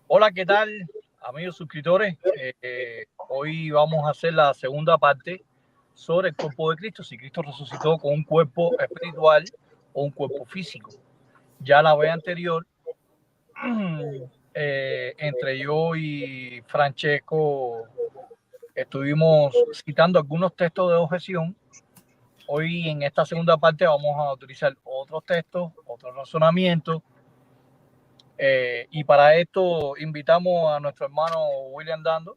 Hola, ¿qué tal, amigos suscriptores? Hoy vamos a hacer la segunda parte sobre el cuerpo de Cristo, si Cristo resucitó con un cuerpo espiritual o un cuerpo físico. Ya la vez anterior, entre yo y Francesco, estuvimos citando algunos textos de objeción. Hoy en esta segunda parte vamos a utilizar otros textos, otros razonamientos. Y para esto invitamos a nuestro hermano William Dando,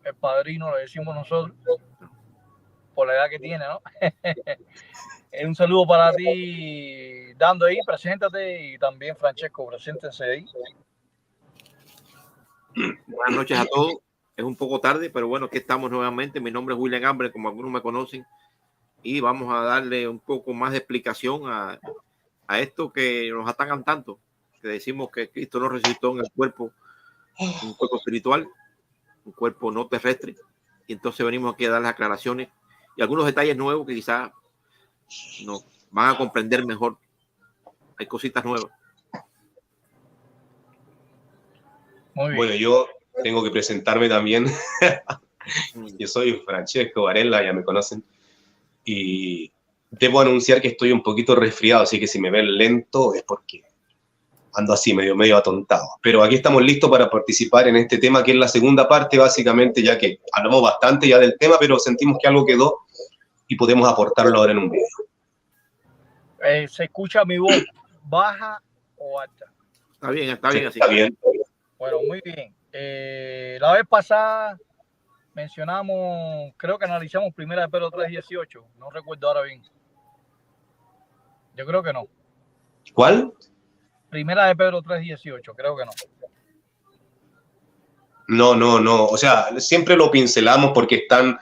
el padrino, le decimos nosotros, por la edad que tiene, ¿no? Un saludo para ti, Dando ahí, preséntate, y también Francesco, preséntense ahí. Buenas noches a todos. Es un poco tarde, pero bueno, aquí estamos nuevamente. Mi nombre es William Gamble, como algunos me conocen, y vamos a darle un poco más de explicación a esto que nos atacan tanto, que decimos que Cristo no resucitó en el cuerpo, un cuerpo espiritual, un cuerpo no terrestre, y entonces venimos aquí a dar las aclaraciones y algunos detalles nuevos que quizás nos van a comprender mejor. Hay cositas nuevas. Muy bien. Bueno, yo tengo que presentarme también. Yo soy Francesco Varela, ya me conocen. Y debo anunciar que estoy un poquito resfriado, así que si me ven lento es porque ando así, medio atontado. Pero aquí estamos listos para participar en este tema, que es la segunda parte, básicamente, ya que hablamos bastante ya del tema, pero sentimos que algo quedó y podemos aportarlo ahora en un video. ¿Se escucha mi voz baja o alta? Está bien así. Está bien. Bueno, muy bien. La vez pasada mencionamos, creo que analizamos Primera de Pedro 3:18. No recuerdo ahora bien. Yo creo que no. ¿Cuál? Primera de Pedro 3:18, creo que no. No. O sea, siempre lo pincelamos porque es tan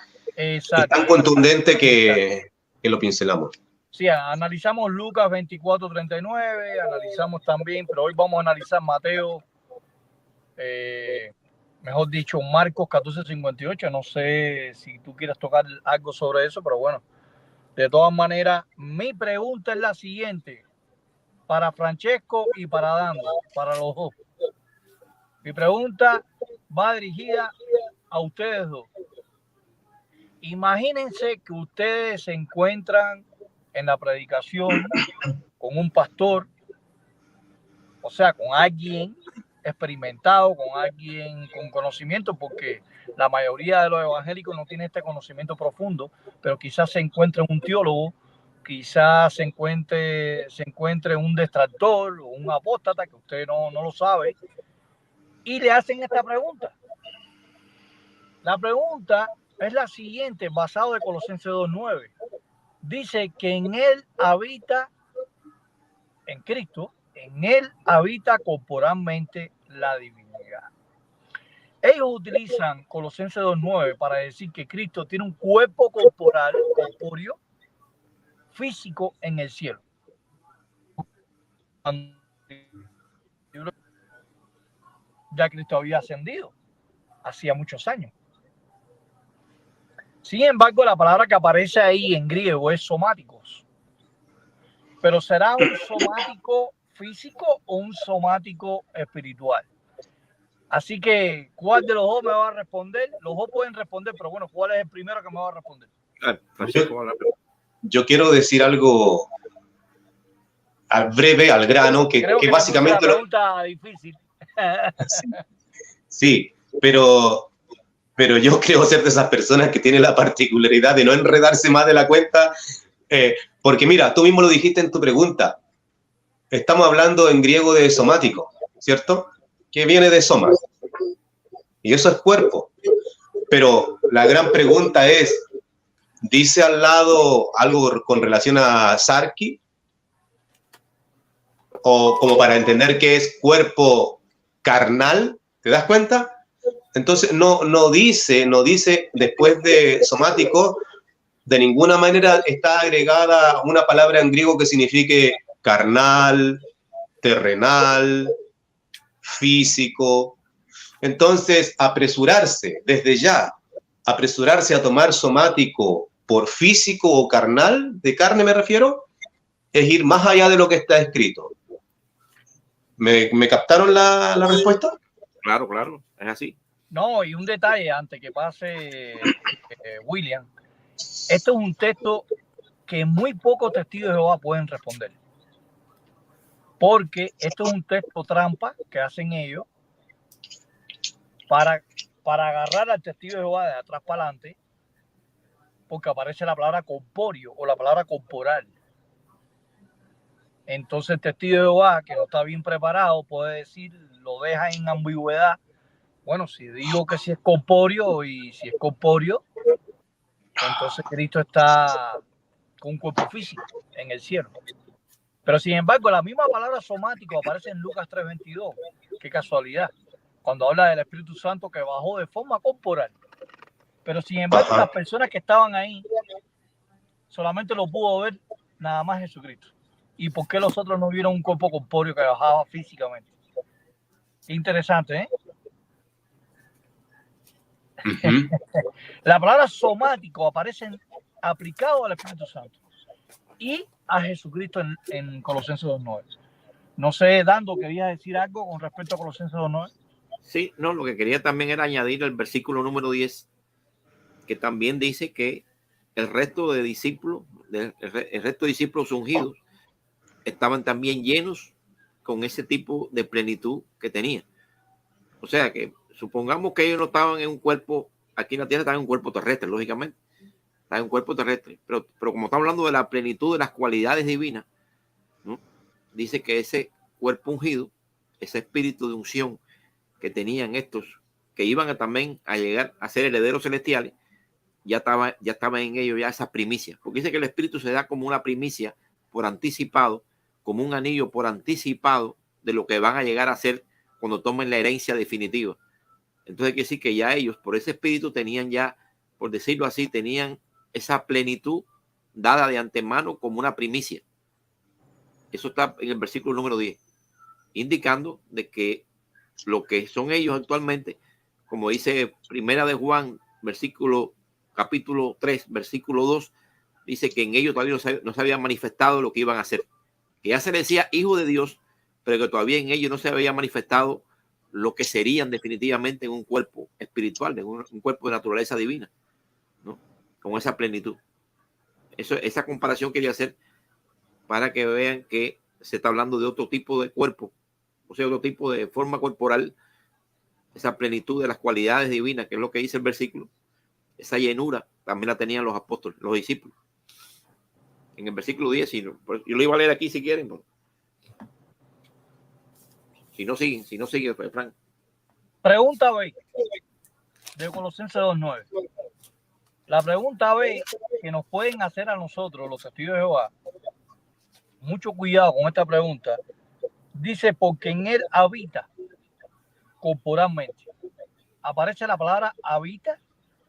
contundente que lo pincelamos. Sí, analizamos Lucas 24:39, analizamos también, pero hoy vamos a analizar Mateo, mejor dicho, Marcos 14:58. No sé si tú quieres tocar algo sobre eso, pero bueno, de todas maneras, mi pregunta es la siguiente, para Francesco y para Dando, para los dos. Mi pregunta va dirigida a ustedes dos. Imagínense que ustedes se encuentran en la predicación con un pastor, o sea, con alguien experimentado, con alguien con conocimiento, porque la mayoría de los evangélicos no tiene este conocimiento profundo, pero quizás se encuentre un teólogo, quizás se encuentre un detractor o un apóstata que usted no lo sabe, y le hacen esta pregunta. La pregunta es la siguiente, basado de Colosenses 2:9. Dice que en él habita, en Cristo, en él habita corporalmente la divinidad. Ellos utilizan Colosenses 2:9 para decir que Cristo tiene un cuerpo corporal, corpóreo, físico en el cielo. Ya Cristo había ascendido hacía muchos años. Sin embargo, la palabra que aparece ahí en griego es somáticos. Pero ¿será un somático físico o un somático espiritual? Así que, ¿cuál de los dos me va a responder? Los dos pueden responder, pero bueno, ¿cuál es el primero que me va a responder? Yo quiero decir algo breve, al grano, que básicamente... Es una pregunta difícil. Sí, pero yo creo ser de esas personas que tienen la particularidad de no enredarse más de la cuenta, porque mira, tú mismo lo dijiste en tu pregunta, estamos hablando en griego de somático, ¿cierto? Que viene de soma, y eso es cuerpo, pero la gran pregunta es, ¿dice al lado algo con relación a Sarki? O como para entender que es cuerpo carnal, ¿te das cuenta? Entonces no dice después de somático, de ninguna manera está agregada una palabra en griego que signifique carnal, terrenal, físico. Entonces, desde ya, apresurarse a tomar somático por físico o carnal, de carne me refiero, es ir más allá de lo que está escrito. ¿Me captaron la respuesta? Claro, claro, es así. No, y un detalle antes que pase William. Esto es un texto que muy pocos testigos de Jehová pueden responder. Porque esto es un texto trampa que hacen ellos para agarrar al testigo de Jehová de atrás para adelante, porque aparece la palabra corpóreo o la palabra corporal. Entonces el testigo de Jehová, que no está bien preparado, puede decir, lo deja en ambigüedad. Bueno, si digo que si es corpóreo y si es corpóreo, entonces Cristo está con un cuerpo físico en el cielo. Pero sin embargo, la misma palabra somático aparece en Lucas 3:22. Qué casualidad. Cuando habla del Espíritu Santo que bajó de forma corporal. Pero sin embargo, las personas que estaban ahí solamente lo pudo ver nada más Jesucristo. ¿Y por qué los otros no vieron un cuerpo corpóreo que bajaba físicamente? Interesante, ¿eh? La palabra somático aparece aplicado al Espíritu Santo y a Jesucristo en Colosenses 2:9. No sé, Dando, ¿querías decir algo con respecto a Colosenses 2:9? Sí, no, lo que quería también era añadir el versículo número 10, que también dice que el resto de discípulos, el resto de discípulos ungidos, estaban también llenos con ese tipo de plenitud que tenían. O sea que supongamos que ellos no estaban en un cuerpo, aquí en la tierra estaban en un cuerpo terrestre, lógicamente, estaban en un cuerpo terrestre, pero como estamos hablando de la plenitud de las cualidades divinas, ¿no? Dice que ese cuerpo ungido, ese espíritu de unción que tenían estos, que iban también a llegar a ser herederos celestiales, ya estaba en ellos ya esa primicia, porque dice que el espíritu se da como una primicia por anticipado, como un anillo por anticipado de lo que van a llegar a ser cuando tomen la herencia definitiva. Entonces quiere decir que ya ellos por ese espíritu tenían ya, por decirlo así, tenían esa plenitud dada de antemano como una primicia. Eso está en el versículo número 10, indicando de que lo que son ellos actualmente, como dice Primera de Juan, capítulo 3, versículo 2, dice que en ellos todavía no se había manifestado lo que iban a hacer. Que ya se les decía hijo de Dios, pero que todavía en ellos no se había manifestado lo que serían definitivamente en un cuerpo espiritual, en un cuerpo de naturaleza divina, ¿no? Con esa plenitud. Esa comparación quería hacer para que vean que se está hablando de otro tipo de cuerpo, o sea, otro tipo de forma corporal, esa plenitud de las cualidades divinas, que es lo que dice el versículo. Esa llenura también la tenían los apóstoles, los discípulos. En el versículo 10, yo lo iba a leer aquí si quieren. Pues. Si no siguen, pues, Frank. Pregunta B de Colosenses 2:9. La pregunta B que nos pueden hacer a nosotros, los testigos de Jehová, mucho cuidado con esta pregunta, dice, porque en él habita corporalmente. Aparece la palabra habita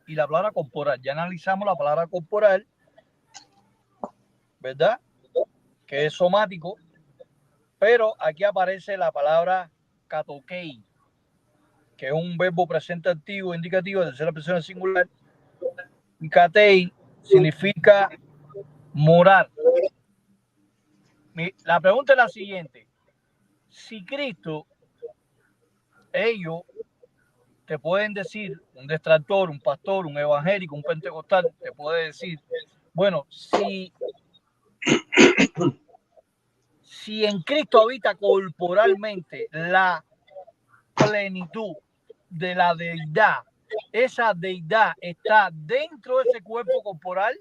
y la palabra corporal. Ya analizamos la palabra corporal, ¿verdad? Que es somático, pero aquí aparece la palabra katokei, que es un verbo presente activo indicativo de tercera persona singular, y katei significa morar. La pregunta es la siguiente: si Cristo, ellos te pueden decir, un detractor, un pastor, un evangélico, un pentecostal, te puede decir, bueno, si en Cristo habita corporalmente la plenitud de la deidad, esa deidad está dentro de ese cuerpo corporal,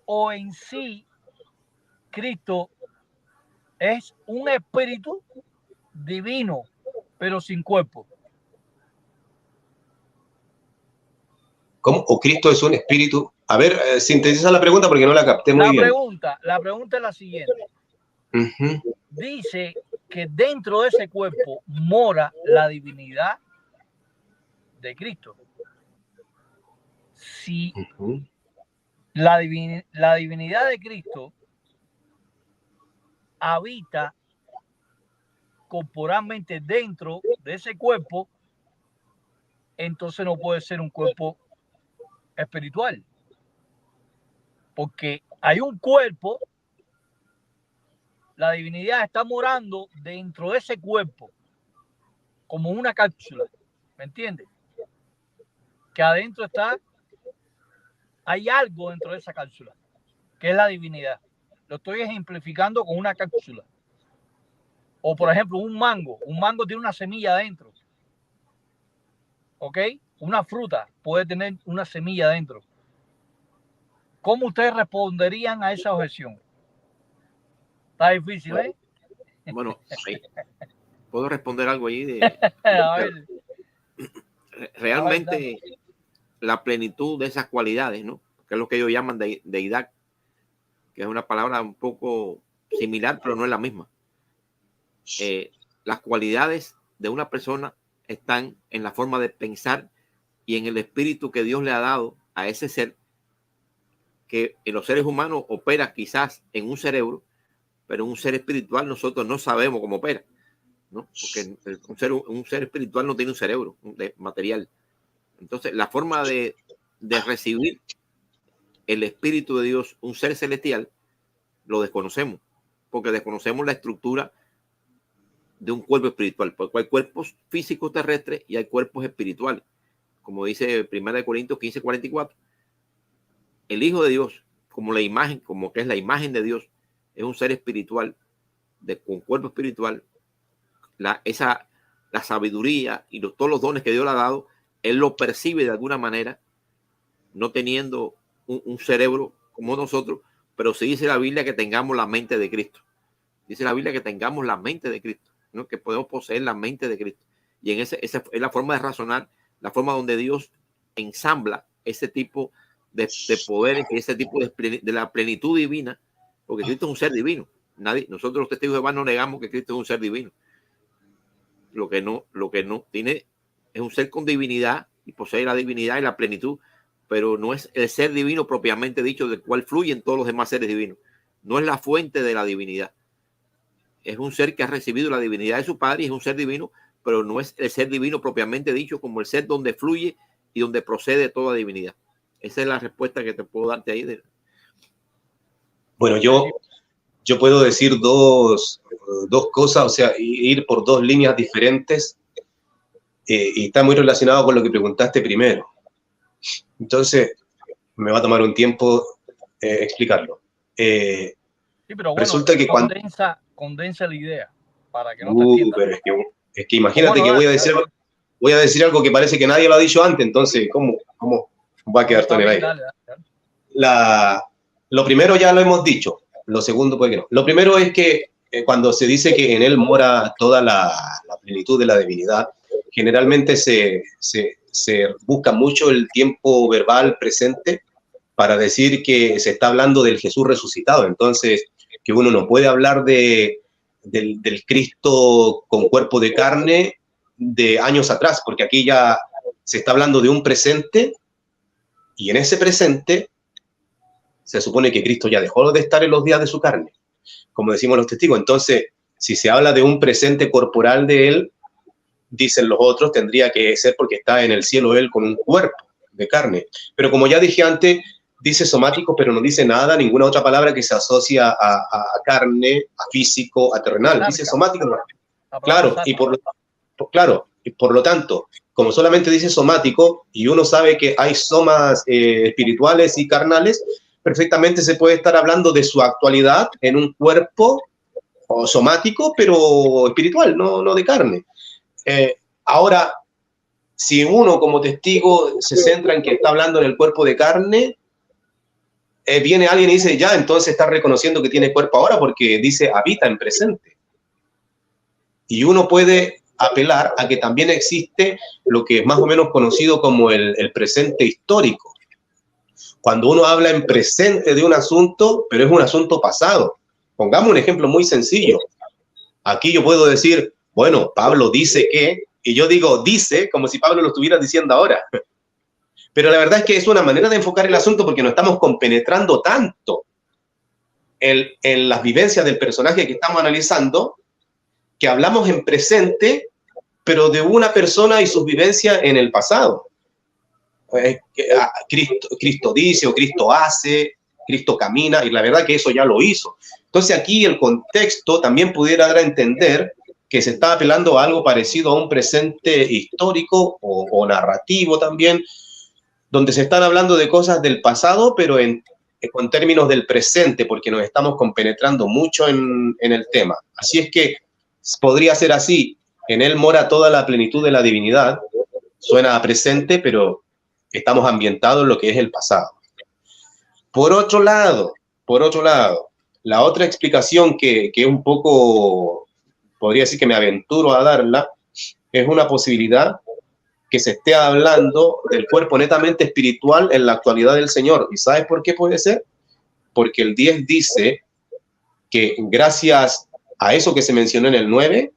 o en sí Cristo es un espíritu divino, pero sin cuerpo. ¿Cómo? ¿O Cristo es un espíritu? A ver, sintetiza la pregunta porque no la capté muy bien. La pregunta es la siguiente. Dice que dentro de ese cuerpo mora la divinidad de Cristo. Si la divinidad de Cristo habita corporalmente dentro de ese cuerpo, entonces no puede ser un cuerpo espiritual, porque hay un cuerpo la divinidad está morando dentro de ese cuerpo, como una cápsula, ¿me entiendes? Que adentro hay algo dentro de esa cápsula, que es la divinidad. Lo estoy ejemplificando con una cápsula. O por ejemplo, un mango tiene una semilla adentro. ¿Ok? Una fruta puede tener una semilla adentro. ¿Cómo ustedes responderían a esa objeción? Está difícil, ¿eh? Bueno, sí. ¿Puedo responder algo ahí? A ver. Realmente, la plenitud de esas cualidades, ¿no? Que es lo que ellos llaman deidad, que es una palabra un poco similar, pero no es la misma. Las cualidades de una persona están en la forma de pensar y en el espíritu que Dios le ha dado a ese ser, que en los seres humanos opera quizás en un cerebro, pero en un ser espiritual nosotros no sabemos cómo opera, ¿no? Porque un ser espiritual no tiene un cerebro material. Entonces, la forma de recibir el espíritu de Dios, un ser celestial, lo desconocemos, porque desconocemos la estructura de un cuerpo espiritual, porque hay cuerpos físicos terrestres y hay cuerpos espirituales. Como dice 1 Corintios 15:44, el Hijo de Dios, como la imagen, como que es la imagen de Dios, es un ser espiritual, con cuerpo espiritual. La sabiduría y todos los dones que Dios le ha dado, él lo percibe de alguna manera, no teniendo un cerebro como nosotros, pero sí dice la Biblia que tengamos la mente de Cristo. Dice la Biblia que tengamos la mente de Cristo, ¿no? Que podemos poseer la mente de Cristo. Y esa es la forma de razonar, la forma donde Dios ensambla ese tipo de poderes y ese tipo de la plenitud divina, porque Cristo es un ser divino. Nosotros los testigos de Jehová no negamos que Cristo es un ser divino. Lo que no tiene es un ser con divinidad y posee la divinidad y la plenitud, pero no es el ser divino propiamente dicho, del cual fluyen todos los demás seres divinos. No es la fuente de la divinidad. Es un ser que ha recibido la divinidad de su Padre y es un ser divino, pero no es el ser divino propiamente dicho, como el ser donde fluye y donde procede toda divinidad. Esa es la respuesta que te puedo darte ahí. Bueno, yo puedo decir dos cosas, o sea, ir por dos líneas diferentes, y está muy relacionado con lo que preguntaste primero. Entonces, me va a tomar un tiempo explicarlo. Sí, pero bueno, resulta que condensa la idea para que no te entiendas. Pero es que imagínate que voy a decir algo que parece que nadie lo ha dicho antes, entonces, ¿cómo va a quedar todo en el aire? Dale. Lo primero ya lo hemos dicho, lo segundo puede que no. Lo primero es que cuando se dice que en él mora toda la plenitud de la divinidad, generalmente se busca mucho el tiempo verbal presente para decir que se está hablando del Jesús resucitado. Entonces, que uno no puede hablar del Cristo con cuerpo de carne de años atrás, porque aquí ya se está hablando de un presente, y en ese presente se supone que Cristo ya dejó de estar en los días de su carne, como decimos los testigos. Entonces, si se habla de un presente corporal de él, dicen los otros, tendría que ser porque está en el cielo él con un cuerpo de carne. Pero como ya dije antes, dice somático, pero no dice nada, ninguna otra palabra que se asocia a carne, a físico, a terrenal. Dice somático. Claro, y por lo tanto, como solamente dice somático, y uno sabe que hay somas espirituales y carnales, perfectamente se puede estar hablando de su actualidad en un cuerpo somático, pero espiritual, no de carne. Ahora, si uno como testigo se centra en que está hablando en el cuerpo de carne, viene alguien y dice, ya, entonces está reconociendo que tiene cuerpo ahora porque dice habita en presente. Y uno puede apelar a que también existe lo que es más o menos conocido como el presente histórico. Cuando uno habla en presente de un asunto, pero es un asunto pasado. Pongamos un ejemplo muy sencillo. Aquí yo puedo decir, bueno, Pablo dice que, y yo digo dice como si Pablo lo estuviera diciendo ahora. Pero la verdad es que es una manera de enfocar el asunto porque no estamos compenetrando tanto en las vivencias del personaje que estamos analizando, que hablamos en presente, pero de una persona y sus vivencias en el pasado. Cristo dice o Cristo hace, Cristo camina, y la verdad que eso ya lo hizo. Entonces aquí el contexto también pudiera dar a entender que se está apelando a algo parecido a un presente histórico o narrativo también, donde se están hablando de cosas del pasado, pero con términos del presente, porque nos estamos compenetrando mucho en el tema. Así es que podría ser así: en él mora toda la plenitud de la divinidad. Suena a presente, pero estamos ambientados en lo que es el pasado. Por otro lado, la otra explicación que un poco, podría decir que me aventuro a darla, es una posibilidad que se esté hablando del cuerpo netamente espiritual en la actualidad del Señor. ¿Y sabes por qué puede ser? Porque el 10 dice que gracias a eso que se mencionó en el 9,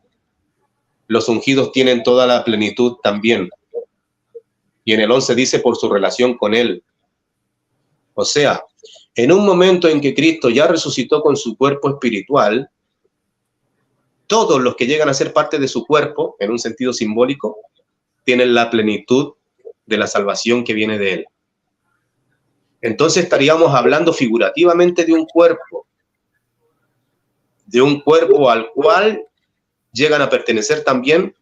los ungidos tienen toda la plenitud también. Y en el 11 dice por su relación con Él. O sea, en un momento en que Cristo ya resucitó con su cuerpo espiritual, todos los que llegan a ser parte de su cuerpo, en un sentido simbólico, tienen la plenitud de la salvación que viene de Él. Entonces estaríamos hablando figurativamente de un cuerpo al cual llegan a pertenecer también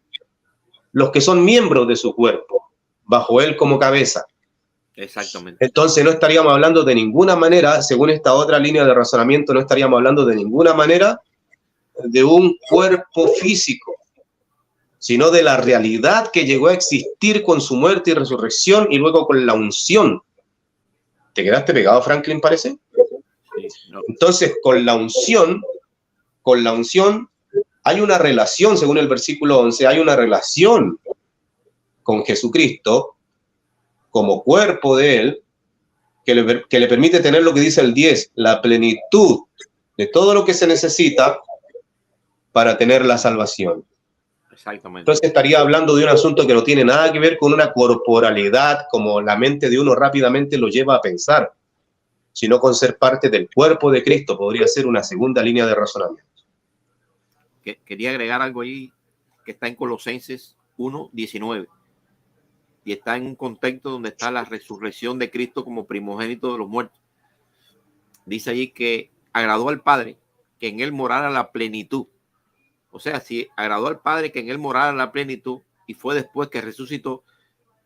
los que son miembros de su cuerpo, bajo Él como cabeza. Exactamente. Entonces no estaríamos hablando de ninguna manera, según esta otra línea de razonamiento, no estaríamos hablando de ninguna manera de un cuerpo físico, sino de la realidad que llegó a existir con su muerte y resurrección y luego con la unción. ¿Te quedaste pegado, Franklin, parece? Sí, no. Entonces, con la unción hay una relación, según el versículo 11, hay una relación con Jesucristo como cuerpo de Él, que le permite tener lo que dice el 10, la plenitud de todo lo que se necesita para tener la salvación. Exactamente. Entonces estaría hablando de un asunto que no tiene nada que ver con una corporalidad como la mente de uno rápidamente lo lleva a pensar, sino con ser parte del cuerpo de Cristo. Podría ser una segunda línea de razonamiento. Quería agregar algo ahí que está en Colosenses 1:19 y está en un contexto donde está la resurrección de Cristo como primogénito de los muertos. Dice allí que agradó al Padre que en Él morara la plenitud. O sea, si agradó al Padre que en Él morara la plenitud y fue después que resucitó,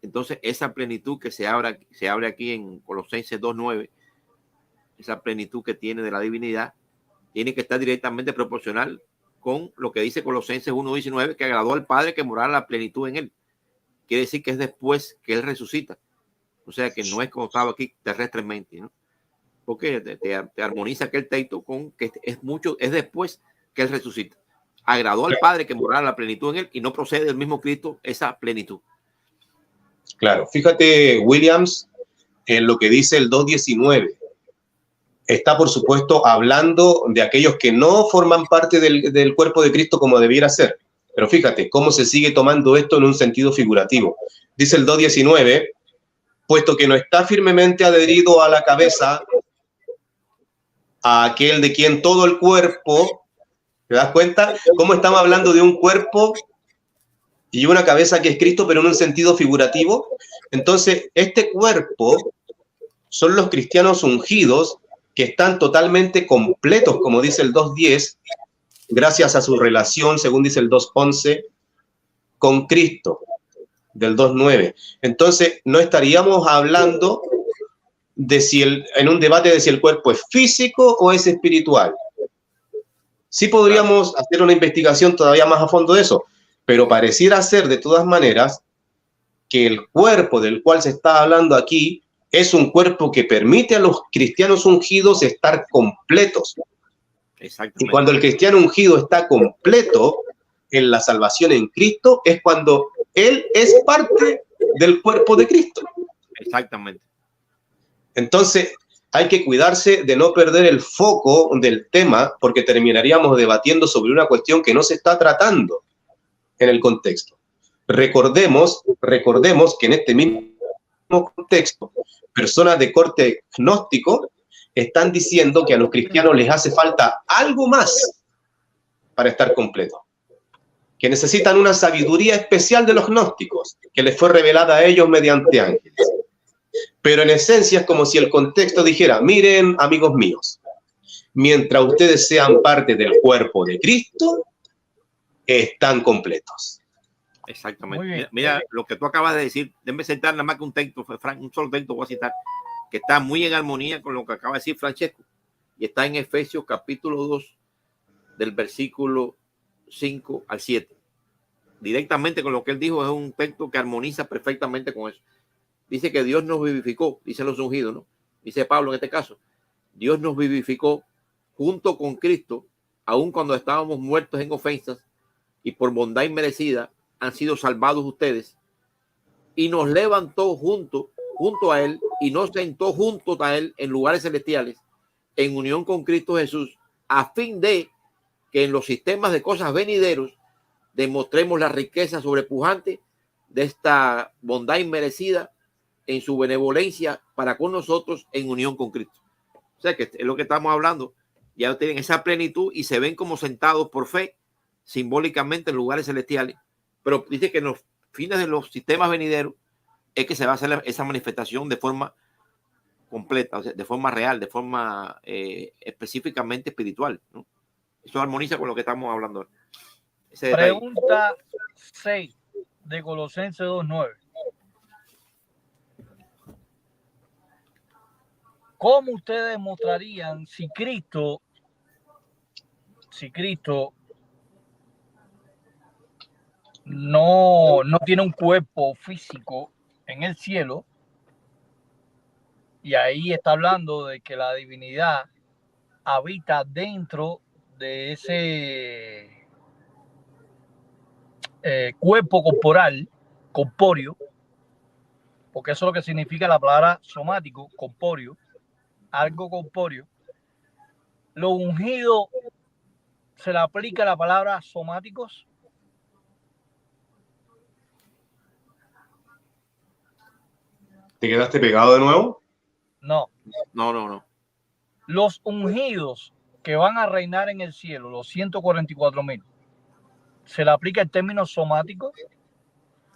entonces esa plenitud que se abre aquí en Colosenses 2:9, esa plenitud que tiene de la divinidad, tiene que estar directamente proporcional con lo que dice Colosenses 1:19, que agradó al Padre que morara la plenitud en Él. Quiere decir que es después que Él resucita. O sea, que no es como estaba aquí terrestremente, ¿no? Porque te armoniza aquel texto con que es después que Él resucita. Agradó al Padre que morara la plenitud en Él y no procede del mismo Cristo esa plenitud. Claro, fíjate, Williams, en lo que dice el 2:19. Está, por supuesto, hablando de aquellos que no forman parte del cuerpo de Cristo como debiera ser. Pero fíjate cómo se sigue tomando esto en un sentido figurativo. Dice el 2:19, puesto que no está firmemente adherido a la cabeza, a aquel de quien todo el cuerpo, ¿te das cuenta? ¿Cómo estamos hablando de un cuerpo y una cabeza que es Cristo, pero en un sentido figurativo? Entonces, este cuerpo son los cristianos ungidos que están totalmente completos, como dice el 2:10, gracias a su relación, según dice el 2:11, con Cristo, del 2:9. Entonces, no estaríamos hablando de en un debate de si el cuerpo es físico o es espiritual. Sí podríamos hacer una investigación todavía más a fondo de eso, pero pareciera ser de todas maneras que el cuerpo del cual se está hablando aquí es un cuerpo que permite a los cristianos ungidos estar completos. Exactamente. Y cuando el cristiano ungido está completo en la salvación en Cristo, es cuando él es parte del cuerpo de Cristo. Exactamente. Entonces, hay que cuidarse de no perder el foco del tema, porque terminaríamos debatiendo sobre una cuestión que no se está tratando en el contexto. Recordemos que en este mismo contexto, personas de corte gnóstico están diciendo que a los cristianos les hace falta algo más para estar completos, que necesitan una sabiduría especial de los gnósticos que les fue revelada a ellos mediante ángeles. Pero en esencia es como si el contexto dijera, miren, amigos míos, mientras ustedes sean parte del cuerpo de Cristo, están completos. Exactamente. Mira, lo que tú acabas de decir, déjame citar nada más que un texto, Frank, un solo texto voy a citar, que está muy en armonía con lo que acaba de decir Francesco, y está en Efesios capítulo 2, del versículo 5 al 7. Directamente con lo que él dijo, es un texto que armoniza perfectamente con eso. Dice que Dios nos vivificó, dicen los ungidos, ¿no? Dice Pablo en este caso, Dios nos vivificó junto con Cristo, aun cuando estábamos muertos en ofensas, y por bondad inmerecida han sido salvados ustedes, y nos levantó junto a él, y nos sentó junto a él en lugares celestiales, en unión con Cristo Jesús, a fin de que en los sistemas de cosas venideros demostremos la riqueza sobrepujante de esta bondad inmerecida en su benevolencia para con nosotros en unión con Cristo. O sea que es lo que estamos hablando. Ya tienen esa plenitud y se ven como sentados por fe simbólicamente en lugares celestiales, pero dice que en los fines de los sistemas venideros es que se va a hacer esa manifestación de forma completa, o sea, de forma real, de forma específicamente espiritual, ¿no? Eso armoniza con lo que estamos hablando. Pregunta 6 de Colosenses 2:9. ¿Cómo ustedes mostrarían si Cristo no tiene un cuerpo físico en el cielo? Y ahí está hablando de que la divinidad habita dentro de ese cuerpo corpóreo, porque eso es lo que significa la palabra somático, corpóreo, algo corpóreo. Lo ungido se le aplica la palabra somáticos. ¿Te quedaste pegado de nuevo? No. Los ungidos que van a reinar en el cielo, los 144,000, ¿se le aplica el término somático?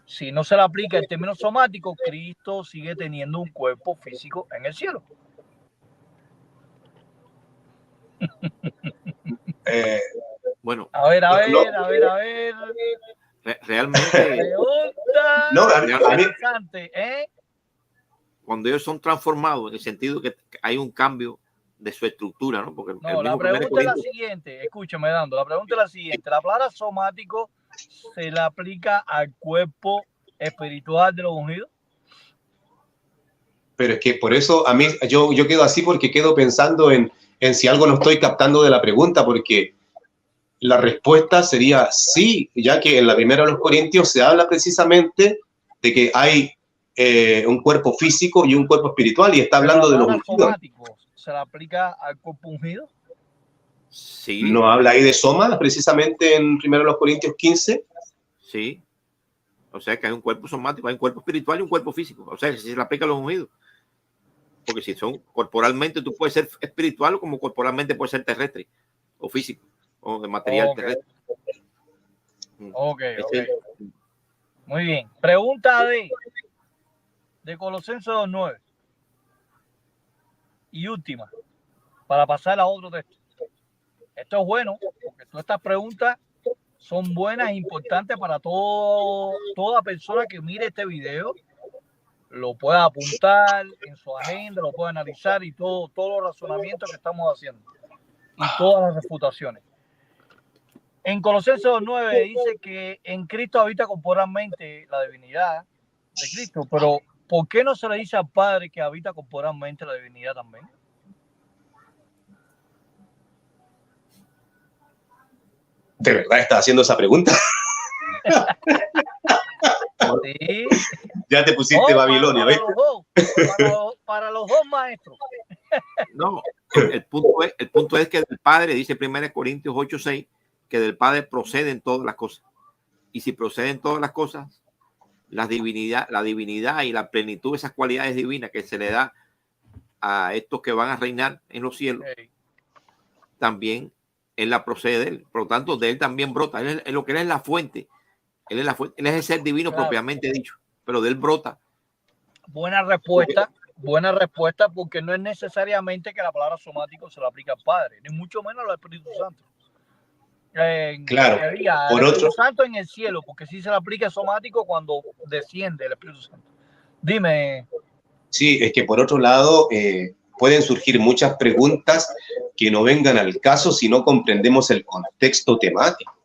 Si no se le aplica el término somático, Cristo sigue teniendo un cuerpo físico en el cielo. Bueno. A ver. Realmente. Interesante, ¿eh? Cuando ellos son transformados, en el sentido que hay un cambio de su estructura, ¿no? Porque la pregunta es la siguiente, escúchame, Dando, la pregunta es la siguiente. ¿La palabra somático se le aplica al cuerpo espiritual de los ungidos? Pero es que por eso a mí yo quedo así, porque quedo pensando en si algo no estoy captando de la pregunta, porque la respuesta sería sí, ya que en la primera de los Corintios se habla precisamente de que hay un cuerpo físico y un cuerpo espiritual, y está hablando de los ungidos. ¿Se le aplica al cuerpo ungido? Sí. ¿No habla ahí de soma precisamente en primero de los Corintios 15? Sí. O sea que hay un cuerpo somático, hay un cuerpo espiritual y un cuerpo físico. O sea, si se le aplica a los ungidos. Porque si son corporalmente, tú puedes ser espiritual, como corporalmente puedes ser terrestre o físico o de material terrestre. Ok. Muy bien. Pregunta de Colosenses 2:9. Y última, para pasar a otro texto. Esto es bueno, porque todas estas preguntas son buenas e importantes para toda persona que mire este video, lo pueda apuntar en su agenda, lo pueda analizar y todos los razonamientos que estamos haciendo y todas las refutaciones. En Colosenses 2:9 dice que en Cristo habita corporalmente la divinidad de Cristo, pero ¿por qué no se le dice al Padre que habita corporalmente la divinidad también? ¿De verdad estás haciendo esa pregunta? Sí. Ya te pusiste Babilonia, ¿ves? Para los dos maestros. No, el punto es que del Padre, dice 1 Corintios 8:6, que del Padre proceden todas las cosas. Y si proceden todas las cosas, la divinidad y la plenitud de esas cualidades divinas que se le da a estos que van a reinar en los cielos, también él la procede de él. Por lo tanto, de él también brota. Él es lo que él es la fuente. Él es el ser divino, claro, propiamente dicho, pero de él brota. Buena respuesta. buena respuesta, porque no es necesariamente que la palabra somático se la aplique al Padre, ni mucho menos al Espíritu Santo. Claro. Por el Espíritu Santo en el cielo, porque sí se le aplica somático cuando desciende el Espíritu Santo. Dime. Sí, es que por otro lado pueden surgir muchas preguntas que no vengan al caso si no comprendemos el contexto temático.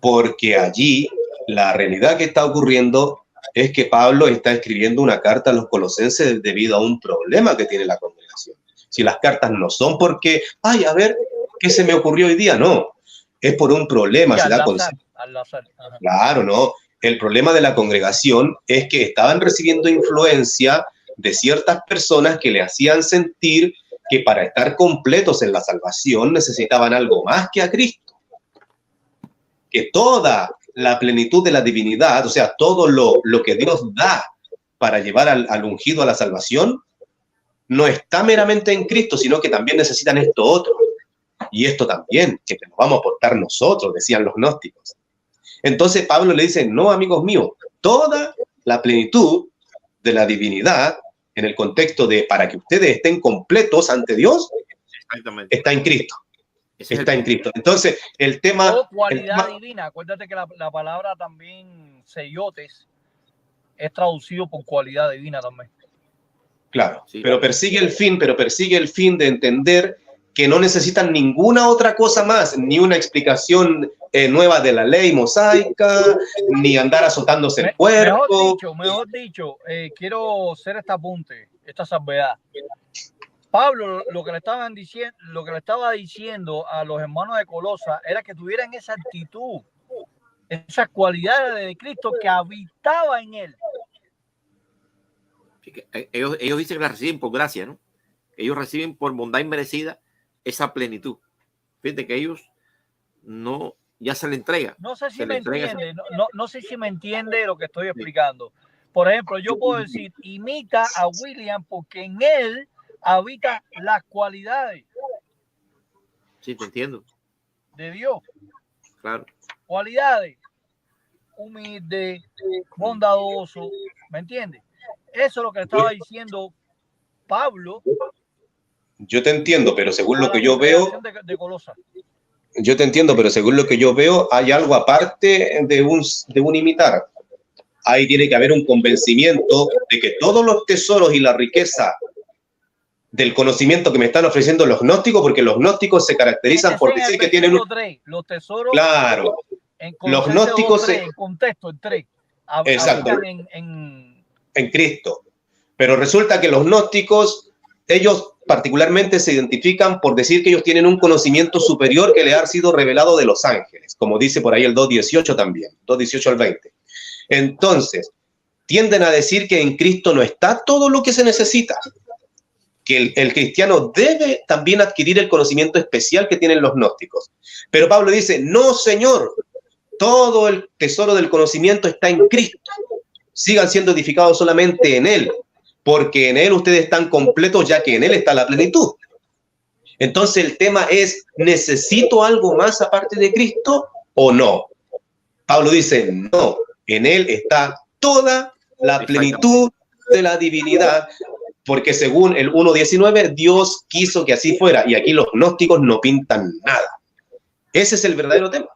Porque allí la realidad que está ocurriendo es que Pablo está escribiendo una carta a los colosenses debido a un problema que tiene la congregación. Si las cartas no son porque, ay, a ver, ¿qué se me ocurrió hoy día? No, es por un problema. Sí, al azar. Claro, no. El problema de la congregación es que estaban recibiendo influencia de ciertas personas que le hacían sentir que para estar completos en la salvación necesitaban algo más que a Cristo. Que toda la plenitud de la divinidad, o sea, todo lo que Dios da para llevar al ungido a la salvación, no está meramente en Cristo, sino que también necesitan esto otro. Y esto también, que nos vamos a aportar nosotros, decían los gnósticos. Entonces Pablo le dice, no, amigos míos, toda la plenitud de la divinidad, en el contexto de para que ustedes estén completos ante Dios, está en Cristo. Está en Cristo. Entonces, el tema... O cualidad divina. Acuérdate que la palabra también, seiotes, es traducido por cualidad divina también. Claro, sí. Pero persigue el fin de entender que no necesitan ninguna otra cosa más, ni una explicación nueva de la ley mosaica, ni andar azotándose el cuerpo. Mejor dicho, quiero hacer este apunte, esta salvedad. Pablo lo que le estaba diciendo a los hermanos de Colosa era que tuvieran esa actitud, esas cualidades de Cristo que habitaba en él. Ellos dicen que la reciben por gracia, ¿no? Ellos reciben por bondad inmerecida esa plenitud. Fíjate que ellos no, ya se le entrega. No sé si me entiende, no sé si me entiende lo que estoy explicando. Por ejemplo, yo puedo decir, imita a William porque en él habita las cualidades. Sí, te entiendo. De Dios. Claro. Cualidades. Humilde, bondadoso, ¿me entiendes? Eso es lo que estaba diciendo Pablo. Yo te entiendo, pero según lo que yo veo... Yo te entiendo, pero según lo que yo veo, hay algo aparte de un imitar. Ahí tiene que haber un convencimiento de que todos los tesoros y la riqueza del conocimiento que me están ofreciendo los gnósticos, porque los gnósticos se caracterizan por decir que tienen los tesoros. Claro. Los gnósticos en contexto, en 3. Exacto. En Cristo. Pero resulta que los gnósticos, ellos particularmente se identifican por decir que ellos tienen un conocimiento superior que le ha sido revelado de los ángeles, como dice por ahí el 2.18 también, 2.18 al 20. Entonces, tienden a decir que en Cristo no está todo lo que se necesita, que el cristiano debe también adquirir el conocimiento especial que tienen los gnósticos. Pero Pablo dice, no, Señor, todo el tesoro del conocimiento está en Cristo. Sigan siendo edificados solamente en Él, porque en Él ustedes están completos, ya que en Él está la plenitud. Entonces el tema es, ¿necesito algo más aparte de Cristo o no? Pablo dice, no, en Él está toda la plenitud de la divinidad, porque según el 1.19, Dios quiso que así fuera, y aquí los gnósticos no pintan nada. Ese es el verdadero tema.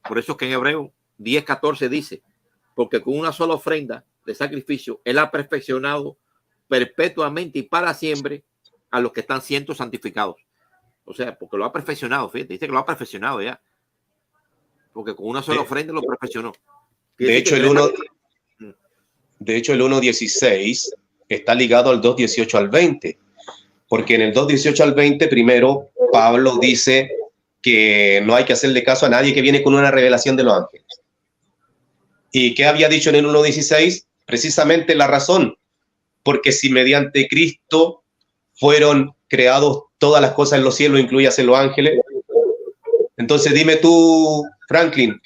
Por eso es que en Hebreo 10.14 dice, porque con una sola ofrenda de sacrificio, Él ha perfeccionado perpetuamente y para siempre a los que están siendo santificados. O sea, porque lo ha perfeccionado, fíjate, dice que lo ha perfeccionado ya. Porque con una sola ofrenda lo perfeccionó. De hecho, el 1.16 está ligado al 2.18 al 20. Porque en el 2.18 al 20, primero, Pablo dice que no hay que hacerle caso a nadie que viene con una revelación de los ángeles. ¿Y qué había dicho en el 1.16? Precisamente la razón, porque si mediante Cristo fueron creados todas las cosas en los cielos, incluidas en los ángeles, entonces dime tú, Franklin,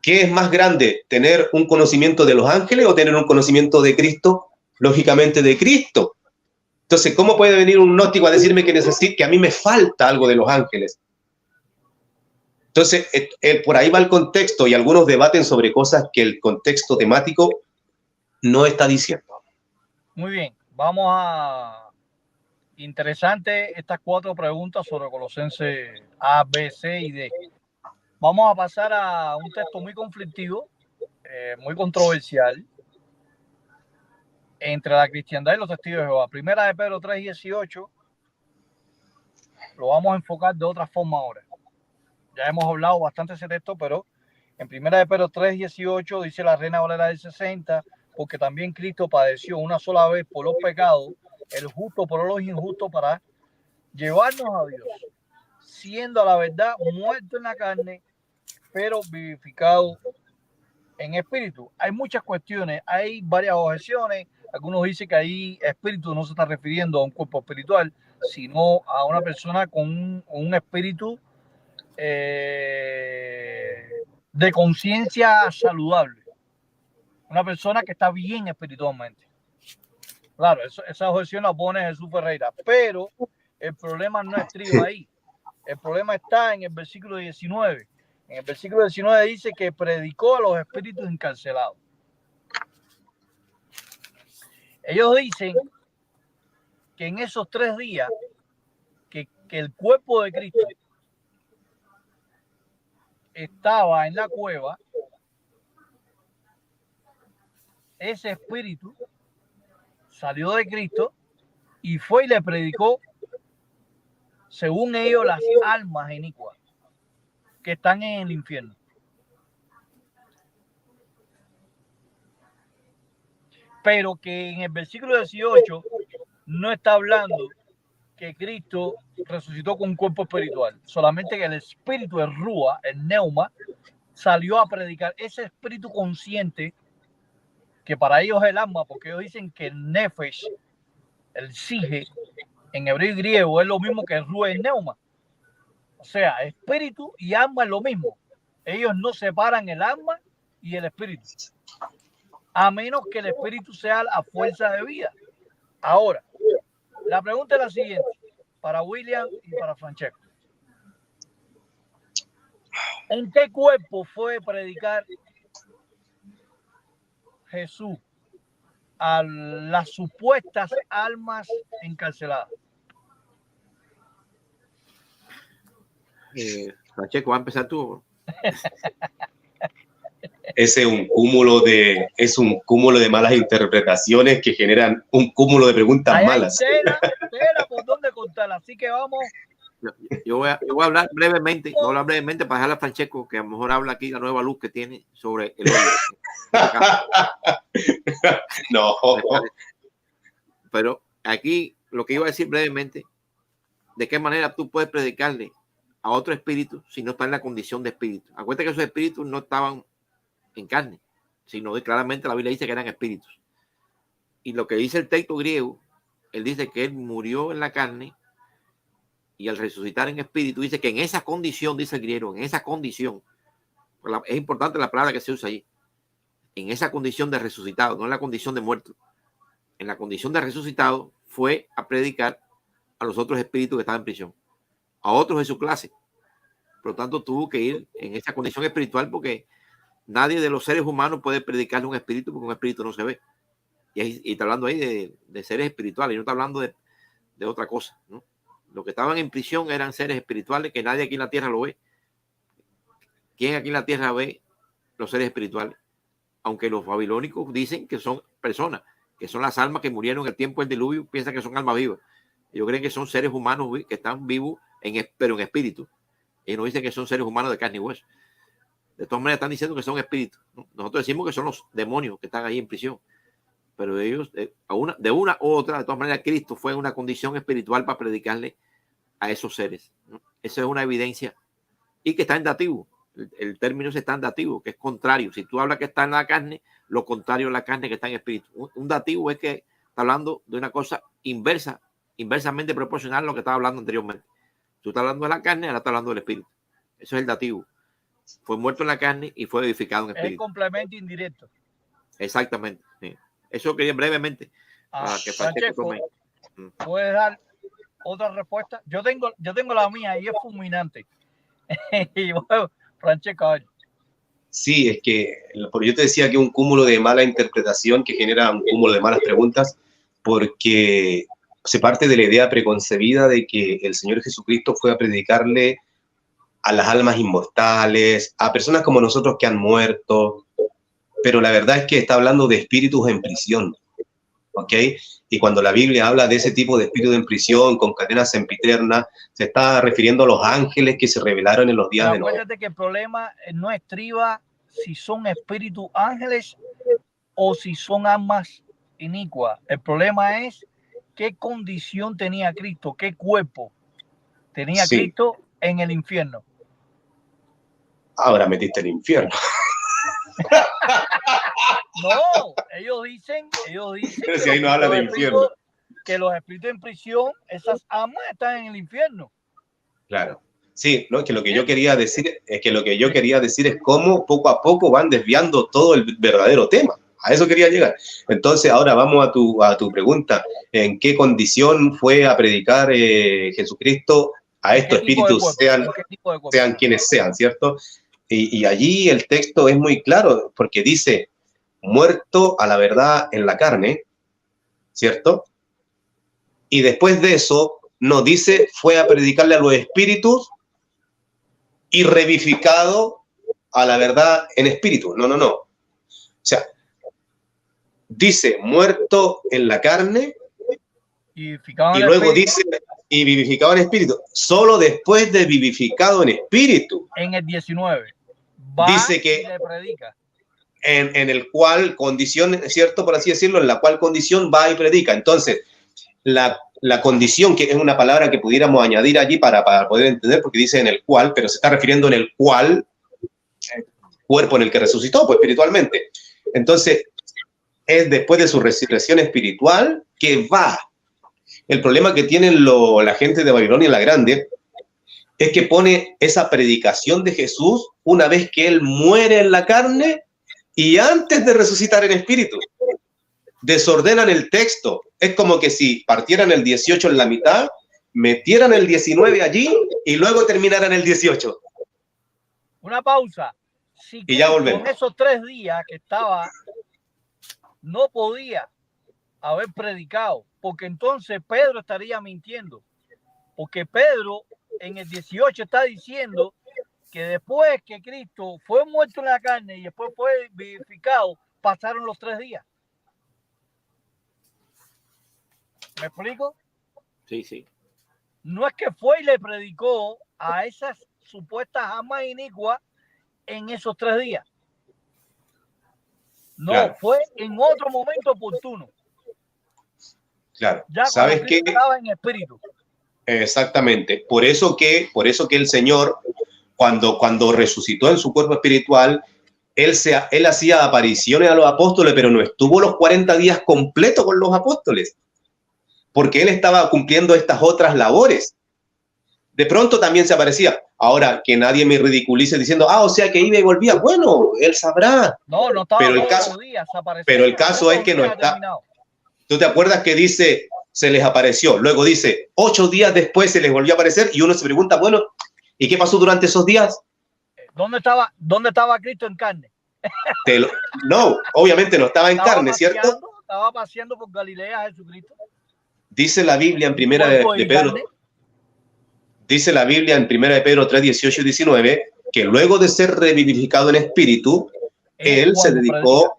¿qué es más grande, tener un conocimiento de los ángeles o tener un conocimiento de Cristo? Lógicamente de Cristo. Entonces, ¿cómo puede venir un gnóstico a decirme que a mí me falta algo de los ángeles? Entonces, por ahí va el contexto y algunos debaten sobre cosas que el contexto temático no está diciendo. Muy bien, vamos a... Interesante estas 4 preguntas sobre Colosenses A, B, C y D. Vamos a pasar a un texto muy conflictivo, muy controversial entre la cristiandad y los testigos de Jehová. Primera de Pedro 3:18. Lo vamos a enfocar de otra forma ahora. Ya hemos hablado bastante de ese texto, pero en primera de Pedro 3:18 dice la Reina Valera del 60, porque también Cristo padeció una sola vez por los pecados, el justo por los injustos, para llevarnos a Dios, siendo a la verdad muerto en la carne, pero vivificado en espíritu. Hay muchas cuestiones, hay varias objeciones. Algunos dicen que ahí espíritu no se está refiriendo a un cuerpo espiritual, sino a una persona con un espíritu de conciencia saludable. Una persona que está bien espiritualmente. Claro, esa objeción la pone Jesús Ferreira, pero el problema no estriba ahí. El problema está en el versículo 19. En el versículo 19 dice que predicó a los espíritus encarcelados. Ellos dicen que en esos 3 días que el cuerpo de Cristo estaba en la cueva, ese espíritu salió de Cristo y fue y le predicó, según ellos, las almas inicuas que están en el infierno. Pero que en el versículo 18 no está hablando que Cristo resucitó con un cuerpo espiritual, solamente que el espíritu, el Rúa, el Neuma, salió a predicar. Ese espíritu consciente, que para ellos es el alma, porque ellos dicen que el Nefesh, el Sige, en hebreo y griego, es lo mismo que el Rúa y el Neuma. O sea, espíritu y alma es lo mismo. Ellos no separan el alma y el espíritu, a menos que el espíritu sea la fuerza de vida. Ahora, la pregunta es la siguiente, para William y para Francesco. ¿En qué cuerpo fue predicar Jesús a las supuestas almas encarceladas? Francesco, ¿va a empezar tú? Es un cúmulo de malas interpretaciones que generan un cúmulo de preguntas malas. Tela por dónde contar, así que vamos. Yo voy a hablar brevemente, para dejarle a Francesco, que a lo mejor habla aquí la nueva luz que tiene sobre el No. Pero aquí lo que iba a decir brevemente, de qué manera tú puedes predicarle a otro espíritu si no está en la condición de espíritu. Acuérdate que esos espíritus no estaban en carne, sino que claramente la Biblia dice que eran espíritus. Y lo que dice el texto griego, él dice que él murió en la carne y al resucitar en espíritu, dice que en esa condición, dice el griego, en esa condición, es importante la palabra que se usa ahí, en esa condición de resucitado, no en la condición de muerto, en la condición de resucitado, fue a predicar a los otros espíritus que estaban en prisión, a otros de su clase. Por lo tanto, tuvo que ir en esa condición espiritual, porque nadie de los seres humanos puede predicarle a un espíritu, porque un espíritu no se ve. Y está hablando ahí de seres espirituales, y no está hablando de otra cosa, ¿no? Los que estaban en prisión eran seres espirituales que nadie aquí en la tierra lo ve. ¿Quién aquí en la tierra ve los seres espirituales? Aunque los babilónicos dicen que son personas, que son las almas que murieron en el tiempo del diluvio, piensan que son almas vivas. Ellos creen que son seres humanos que están vivos, pero en espíritu. Ellos no dicen que son seres humanos de carne y hueso. De todas maneras están diciendo que son espíritus, ¿no? Nosotros decimos que son los demonios que están ahí en prisión. Pero ellos, de una u otra, de todas maneras, Cristo fue en una condición espiritual para predicarle a esos seres, ¿no? Eso es una evidencia, y que está en dativo. El término está en dativo, que es contrario. Si tú hablas que está en la carne, lo contrario a la carne que está en espíritu. Un dativo es que está hablando de una cosa inversamente proporcional a lo que estaba hablando anteriormente. Tú estás hablando de la carne, ahora estás hablando del espíritu. Eso es el dativo. Fue muerto en la carne y fue edificado en espíritu. Es complemento indirecto. Exactamente. Sí. Eso quería brevemente. Para que Francesco, ¿puedes dar otra respuesta? Yo tengo la mía y es fulminante. Y bueno, Francesco, a ver. Sí, es que yo te decía que un cúmulo de mala interpretación que genera un cúmulo de malas preguntas. porque se parte de la idea preconcebida de que el Señor Jesucristo fue a predicarle a las almas inmortales, a personas como nosotros que han muerto, pero la verdad es que está hablando de espíritus en prisión, ¿ok? Y cuando la Biblia habla de ese tipo de espíritu en prisión, con cadenas sempiternas, se está refiriendo a los ángeles que se revelaron en los días de Noé. Acuérdate que el problema no estriba si son espíritus ángeles o si son almas inicuas. El problema es qué condición tenía Cristo, qué cuerpo tenía Cristo en el infierno. Ahora metiste el infierno. No, ellos dicen pero si ahí no habla de infierno, que los espíritus en prisión, esas almas están en el infierno. Claro. Sí, no, que lo que yo quería decir es cómo poco a poco van desviando todo el verdadero tema. A eso quería llegar. Entonces, ahora vamos a tu pregunta. ¿En qué condición fue a predicar Jesucristo a estos espíritus, sean quienes sean, ¿cierto? Y allí el texto es muy claro, porque dice, muerto a la verdad en la carne, ¿cierto? Y después de eso, nos dice, fue a predicarle a los espíritus y revivificado a la verdad en espíritu. No. O sea, dice, muerto en la carne, y luego dice, y vivificado en espíritu. Solo después de vivificado en espíritu. En el 19. Dice que le predica. En el cual condición, ¿cierto? Por así decirlo, en la cual condición va y predica. Entonces, la condición, que es una palabra que pudiéramos añadir allí para poder entender, porque dice en el cual, pero se está refiriendo en el cual, cuerpo en el que resucitó, pues espiritualmente. Entonces, es después de su resurrección espiritual que va. El problema que tienen la gente de Babilonia la Grande es que pone esa predicación de Jesús una vez que él muere en la carne y antes de resucitar en espíritu. Desordenan el texto. Es como que si partieran el 18 en la mitad, metieran el 19 allí y luego terminaran el 18. Una pausa. Si y ya volvemos. Con esos 3 días que estaba, no podía haber predicado, porque entonces Pedro estaría mintiendo. Porque Pedro en el 18 está diciendo que después que Cristo fue muerto en la carne y después fue vivificado, pasaron los 3 días. ¿Me explico? Sí. No es que fue y le predicó a esas supuestas almas inicuas en esos 3 días. No, claro. Fue en otro momento oportuno. Claro. Ya ¿Sabes qué? Estaba en espíritu. Exactamente. Por eso que el Señor, cuando resucitó en su cuerpo espiritual, él hacía apariciones a los apóstoles, pero no estuvo los 40 días completos con los apóstoles, porque él estaba cumpliendo estas otras labores. De pronto también se aparecía. Ahora, que nadie me ridiculice diciendo, o sea que iba y volvía. Bueno, él sabrá. No estaba pero el caso, días, pero el caso es que no está. Terminado. ¿Tú te acuerdas que dice, se les apareció? Luego dice, 8 días después se les volvió a aparecer y uno se pregunta, bueno, ¿y qué pasó durante esos días? ¿Dónde estaba Cristo en carne? No, obviamente no estaba en carne, ¿cierto? Estaba paseando por Galilea Jesucristo. Dice la Biblia en primera de Pedro. Dice la Biblia en primera de Pedro 3, 18 y 19, que luego de ser revivificado en espíritu, él se dedicó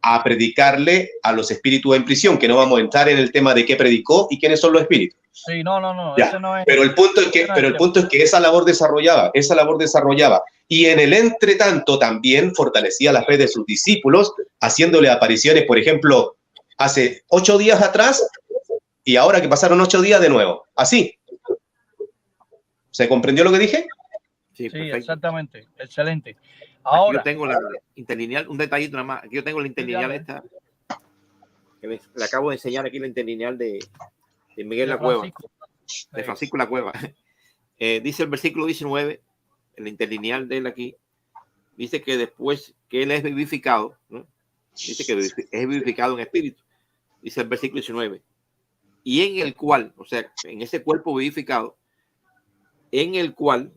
a predicarle a los espíritus en prisión, que no vamos a entrar en el tema de qué predicó y quiénes son los espíritus. Sí, no. Ya, no es, pero el punto es que esa labor desarrollaba. Y en el entretanto también fortalecía la fe de sus discípulos, haciéndole apariciones, por ejemplo, hace 8 días atrás y ahora que pasaron 8 días de nuevo. Así. ¿Se comprendió lo que dije? Sí, exactamente. Excelente. Ahora, aquí yo tengo la interlineal, un detallito nada más. Aquí yo tengo la interlineal esta, que le acabo de enseñar aquí la interlineal de Miguel La Cueva, de Francisco La Cueva. Dice el versículo 19, el interlineal de él aquí, dice que después que él es vivificado, ¿no? Dice que es vivificado en espíritu. Dice el versículo 19. Y en el cual, o sea, en ese cuerpo vivificado, en el cual,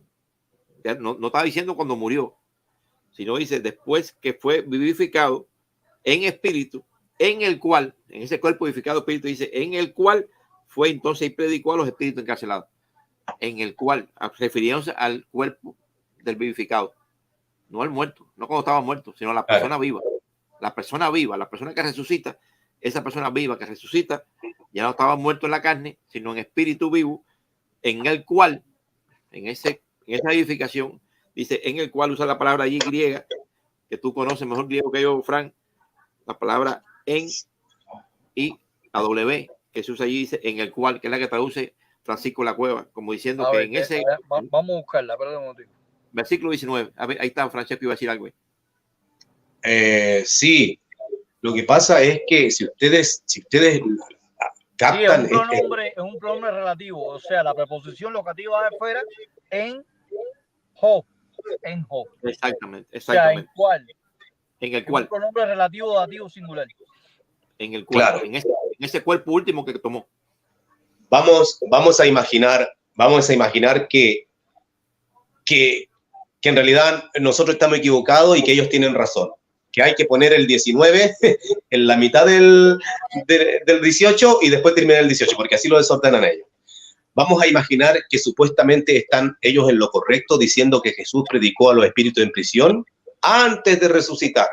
no estaba diciendo cuando murió, sino dice después que fue vivificado en espíritu, en el cual, en ese cuerpo vivificado espíritu, dice, en el cual fue entonces y predicó a los espíritus encarcelados. En el cual, refiriéndose al cuerpo del vivificado, no al muerto, no cuando estaba muerto, sino a la persona viva. La persona viva, la persona que resucita, esa persona viva que resucita, ya no estaba muerto en la carne, sino en espíritu vivo, en el cual, en esa edificación, dice, en el cual usa la palabra allí griega, que tú conoces mejor griego que yo, Frank, la palabra en y la W, que se usa allí, dice, en el cual, que es la que traduce Francisco La Cueva, como diciendo que en ese... Vamos a buscarla, perdón. Versículo 19. A ver, ahí está, Francesco iba a decir algo. Sí, lo que pasa es que si ustedes captan... Sí, es un pronombre relativo, o sea, la preposición locativa de fuera en jo. Exactamente. O sea, en cual. En el cual. Un pronombre relativo dativo singular. En el cual. Claro. En ese cuerpo último que tomó. Vamos a imaginar que en realidad nosotros estamos equivocados y que ellos tienen razón. Que hay que poner el 19 en la mitad del 18 y después terminar el 18, porque así lo desordenan ellos. Vamos a imaginar que supuestamente están ellos en lo correcto diciendo que Jesús predicó a los espíritus en prisión antes de resucitar.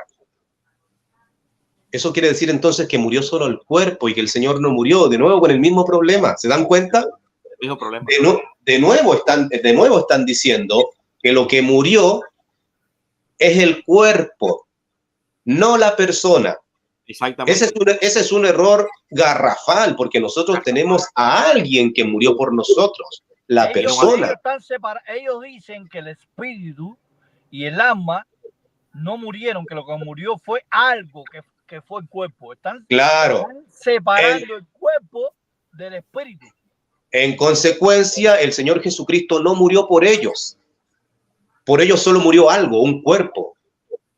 Eso quiere decir entonces que murió solo el cuerpo y que el Señor no murió, de nuevo con el mismo problema. ¿Se dan cuenta? El mismo problema. De nuevo están diciendo que lo que murió es el cuerpo, no la persona. Exactamente. Ese es un error garrafal, porque nosotros tenemos a alguien que murió por nosotros, la persona. Ellos dicen que el espíritu y el alma no murieron, que lo que murió fue algo que fue el cuerpo. Están separando el cuerpo del espíritu. En consecuencia, el Señor Jesucristo no murió por ellos. Por ellos solo murió algo, un cuerpo.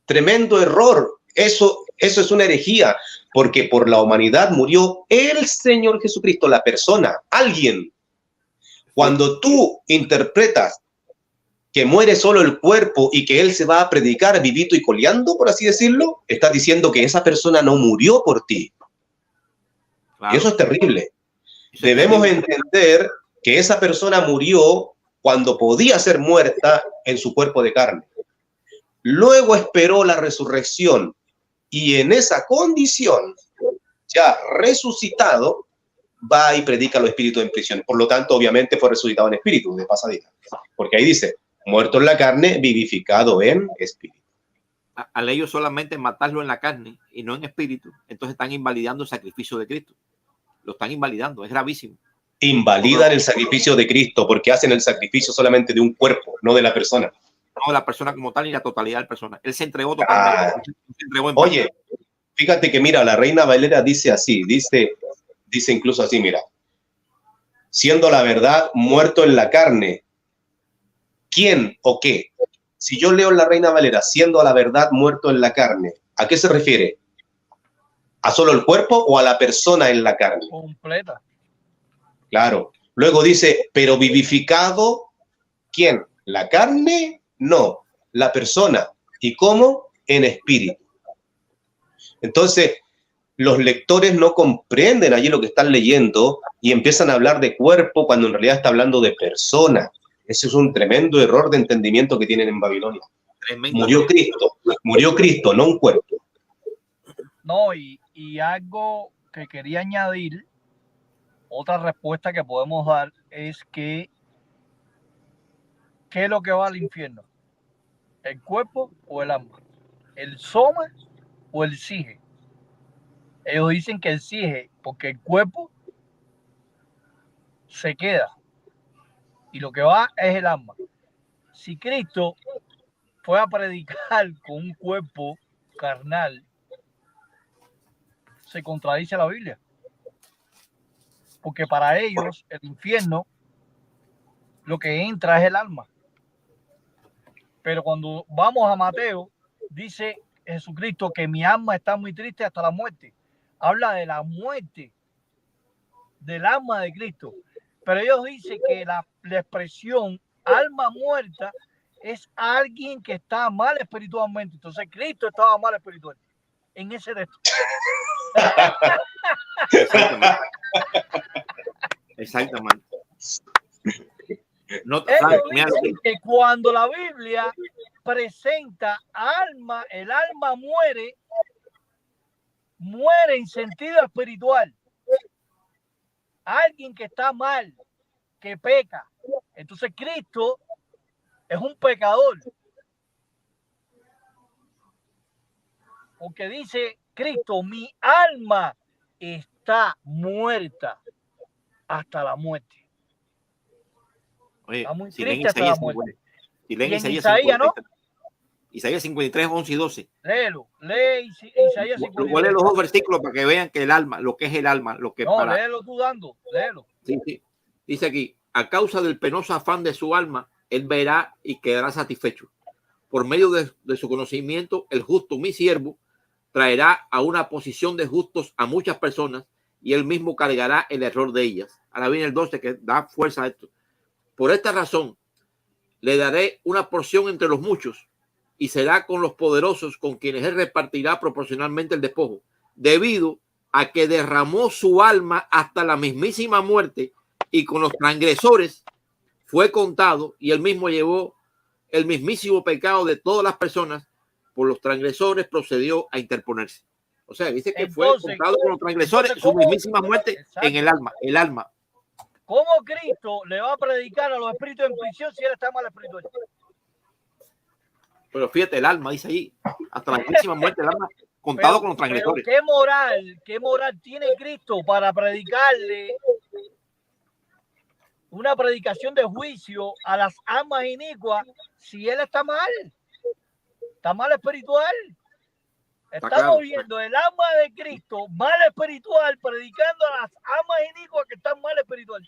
Tremendo error. Eso es una herejía, porque por la humanidad murió el Señor Jesucristo, la persona, alguien. Cuando tú interpretas que muere solo el cuerpo y que Él se va a predicar vivito y coleando, por así decirlo, estás diciendo que esa persona no murió por ti. Claro. Y eso es terrible. Debemos entender que esa persona murió cuando podía ser muerta en su cuerpo de carne. Luego esperó la resurrección y en esa condición, ya resucitado, va y predica a los espíritus en prisión. Por lo tanto, obviamente fue resucitado en espíritu, de pasadita. Porque ahí dice, muerto en la carne, vivificado en espíritu. Al ellos solamente matarlo en la carne y no en espíritu, entonces están invalidando el sacrificio de Cristo. Lo están invalidando, es gravísimo. Invalidan el sacrificio de Cristo porque hacen el sacrificio solamente de un cuerpo, no de la persona. No de la persona como tal y la totalidad de la persona. Él se entregó totalmente. Oye, fíjate que mira, la Reina Valera dice así, dice incluso así, mira. Siendo la verdad muerto en la carne, ¿quién o qué? Si yo leo la Reina Valera, siendo la verdad muerto en la carne, ¿a qué se refiere? ¿A solo el cuerpo o a la persona en la carne? Completa. Claro. Luego dice, pero vivificado, ¿quién? ¿La carne? No, la persona. ¿Y cómo? En espíritu. Entonces, los lectores no comprenden allí lo que están leyendo y empiezan a hablar de cuerpo cuando en realidad está hablando de persona. Ese es un tremendo error de entendimiento que tienen en Babilonia. Murió Cristo, no un cuerpo. No, y algo que quería añadir, otra respuesta que podemos dar es que ¿qué es lo que va al infierno? ¿El cuerpo o el alma? ¿El soma o el sige? Ellos dicen que el sige, porque el cuerpo se queda y lo que va es el alma. Si Cristo fue a predicar con un cuerpo carnal, se contradice la Biblia. Porque para ellos el infierno lo que entra es el alma. Pero cuando vamos a Mateo, dice Jesucristo que mi alma está muy triste hasta la muerte. Habla de la muerte del alma de Cristo. Pero ellos dicen que la expresión alma muerta es alguien que está mal espiritualmente. Entonces Cristo estaba mal espiritualmente en ese texto. Exactamente. Exactamente. No, Ellos dicen que cuando la Biblia presenta alma, el alma muere en sentido espiritual. Alguien que está mal, que peca. Entonces Cristo es un pecador. Porque dice Cristo, mi alma está muerta hasta la muerte. Oye, Está muy si triste hasta la muerte. Si leen Isaías, ¿no? Isaías 53, 11 y 12. Léelo, lee Isaías 53. Voy a leer los dos versículos para que vean que el alma, lo que es el alma, lo que no, léelo tú dando, léelo. Sí, sí. Dice aquí, a causa del penoso afán de su alma, él verá y quedará satisfecho. Por medio de su conocimiento, el justo, mi siervo, traerá a una posición de justos a muchas personas y él mismo cargará el error de ellas. Ahora viene el 12 que da fuerza a esto. Por esta razón, le daré una porción entre los muchos y será con los poderosos con quienes él repartirá proporcionalmente el despojo, debido a que derramó su alma hasta la mismísima muerte y con los transgresores fue contado y él mismo llevó el mismísimo pecado de todas las personas. Por los transgresores procedió a interponerse. O sea, dice que fue contado con los transgresores su mismísima muerte. Exacto. En el alma. ¿Cómo Cristo le va a predicar a los espíritus en prisión si él está mal espiritual? Pero fíjate, el alma dice ahí, hasta la mismísima muerte, el alma contado con los transgresores. ¿Qué moral tiene Cristo para predicarle una predicación de juicio a las almas inicuas si él está mal? Está mal espiritual. Estamos viendo el alma de Cristo mal espiritual predicando a las almas inicuas que están mal espiritual.